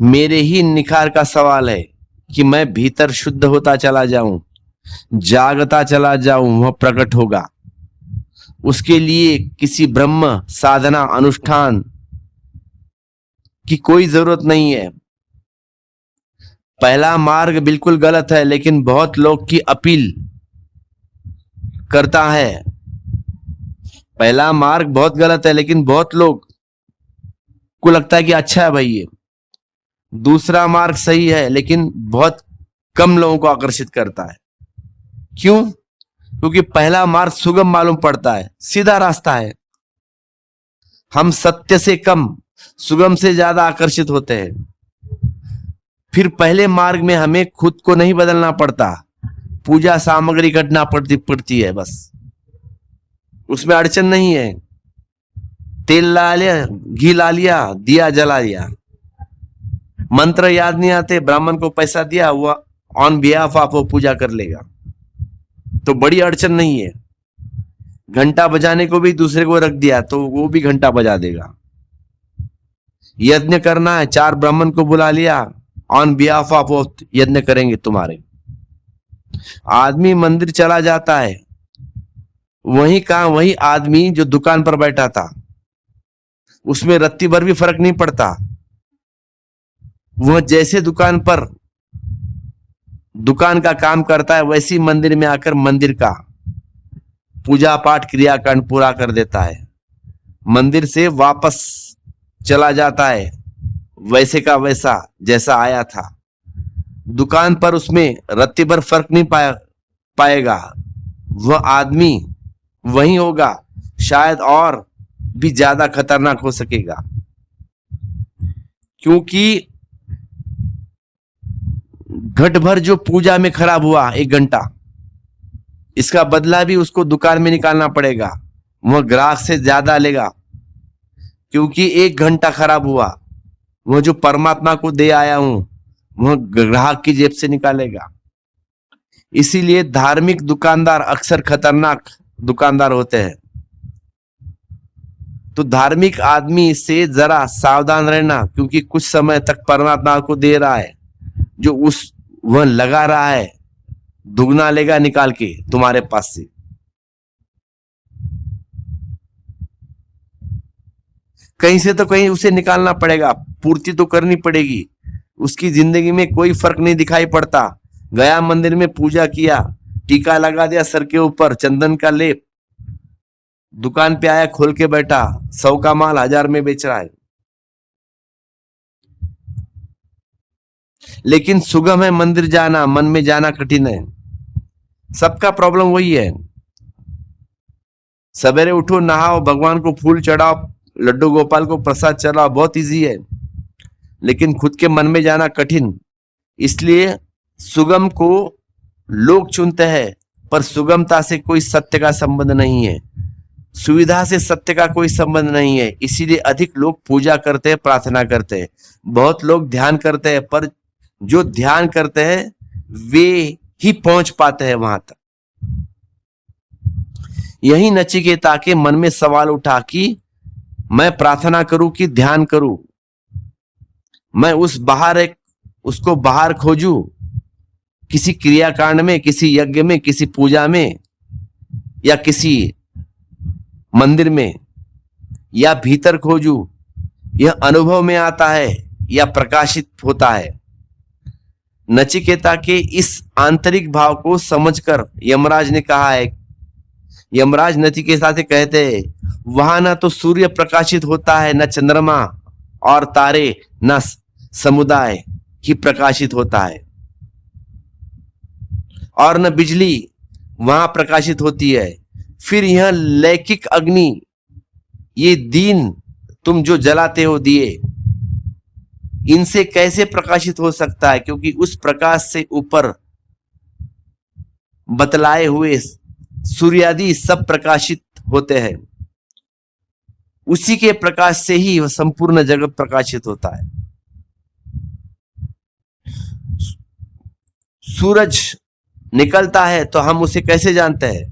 मेरे ही निखार का सवाल है कि मैं भीतर शुद्ध होता चला जाऊं, जागता चला जाऊं। वह प्रकट होगा। उसके लिए किसी ब्रह्म साधना अनुष्ठान की कोई जरूरत नहीं है। पहला मार्ग बिल्कुल गलत है, लेकिन बहुत लोग की अपील करता है। पहला मार्ग बहुत गलत है, लेकिन बहुत लोग को लगता है कि अच्छा है भाई ये। दूसरा मार्ग सही है, लेकिन बहुत कम लोगों को आकर्षित करता है। क्यों? क्योंकि पहला मार्ग सुगम मालूम पड़ता है, सीधा रास्ता है। हम सत्य से कम सुगम से ज्यादा आकर्षित होते हैं। फिर पहले मार्ग में हमें खुद को नहीं बदलना पड़ता, पूजा सामग्री इकट्ठा पड़ती है बस। उसमें अड़चन नहीं है। तेल ला लिया, घी ला लिया, दिया जला लिया, मंत्र याद नहीं आते, ब्राह्मण को पैसा दिया, वो ऑन बिहाफ ऑफ वो पूजा कर लेगा, तो बड़ी अड़चन नहीं है। घंटा बजाने को भी दूसरे को रख दिया तो वो भी घंटा बजा देगा। यज्ञ करना है, 4 ब्राह्मण को बुला लिया, ऑन बिहाफ ऑफ वो यज्ञ करेंगे तुम्हारे। आदमी मंदिर चला जाता है, वही आदमी जो दुकान पर बैठा था, उसमें रत्ती भर भी फर्क नहीं पड़ता। वह जैसे दुकान पर दुकान का काम करता है, वैसी मंदिर में आकर मंदिर का पूजा पाठ क्रियाकांड पूरा कर देता है। मंदिर से वापस चला जाता है वैसे का वैसा जैसा आया था। दुकान पर उसमें रत्ती भर फर्क नहीं पाएगा। वह आदमी वही होगा, शायद और भी ज्यादा खतरनाक हो सकेगा, क्योंकि घट भर जो पूजा में खराब हुआ 1 घंटा, इसका बदला भी उसको दुकान में निकालना पड़ेगा। वह ग्राहक से ज्यादा लेगा, क्योंकि 1 घंटा खराब हुआ। वह जो परमात्मा को दे आया हूं, वह ग्राहक की जेब से निकालेगा। इसीलिए धार्मिक दुकानदार अक्सर खतरनाक दुकानदार होते हैं। तो धार्मिक आदमी से जरा सावधान रहना, क्योंकि कुछ समय तक परमात्मा को दे रहा है, जो वह लगा रहा है, दुगना लेगा निकाल के तुम्हारे पास से। कहीं से तो कहीं उसे निकालना पड़ेगा, पूर्ति तो करनी पड़ेगी। उसकी जिंदगी में कोई फर्क नहीं दिखाई पड़ता। गया मंदिर में पूजा किया, टीका लगा दिया सर के ऊपर, चंदन का लेप, दुकान पे आया, खोल के बैठा, 100 का माल 1000 में बेच रहा है। लेकिन सुगम है मंदिर जाना, मन में जाना कठिन है। सबका प्रॉब्लम वही है। सवेरे उठो, नहाओ, भगवान को फूल चढ़ाओ, लड्डू गोपाल को प्रसाद चढ़ाओ, बहुत इजी है। लेकिन खुद के मन में जाना कठिन। इसलिए सुगम को लोग चुनते हैं, पर सुगमता से कोई सत्य का संबंध नहीं है, सुविधा से सत्य का कोई संबंध नहीं है। इसीलिए अधिक लोग पूजा करते हैं, प्रार्थना करते हैं। बहुत लोग ध्यान करते हैं, पर जो ध्यान करते हैं वे ही पहुंच पाते हैं वहां तक। यही नचिकेता के मन में सवाल उठा कि मैं प्रार्थना करूं कि ध्यान करूं, मैं उसको बाहर खोजूं, किसी क्रियाकांड में, किसी यज्ञ में, किसी पूजा में, या किसी मंदिर में, या भीतर खोजूं। यह अनुभव में आता है या प्रकाशित होता है। नचिकेता के इस आंतरिक भाव को समझकर यमराज ने कहा है, यमराज नचिकेता से कहते हैं, वहां ना तो सूर्य प्रकाशित होता है, न चंद्रमा और तारे, न समुदाय ही प्रकाशित होता है, और न बिजली वहां प्रकाशित होती है। फिर यह लौकिक अग्नि, ये दीन तुम जो जलाते हो दिए, इनसे कैसे प्रकाशित हो सकता है? क्योंकि उस प्रकाश से ऊपर बतलाए हुए सूर्यादि सब प्रकाशित होते हैं। उसी के प्रकाश से ही वह संपूर्ण जगत प्रकाशित होता है। सूरज निकलता है तो हम उसे कैसे जानते हैं?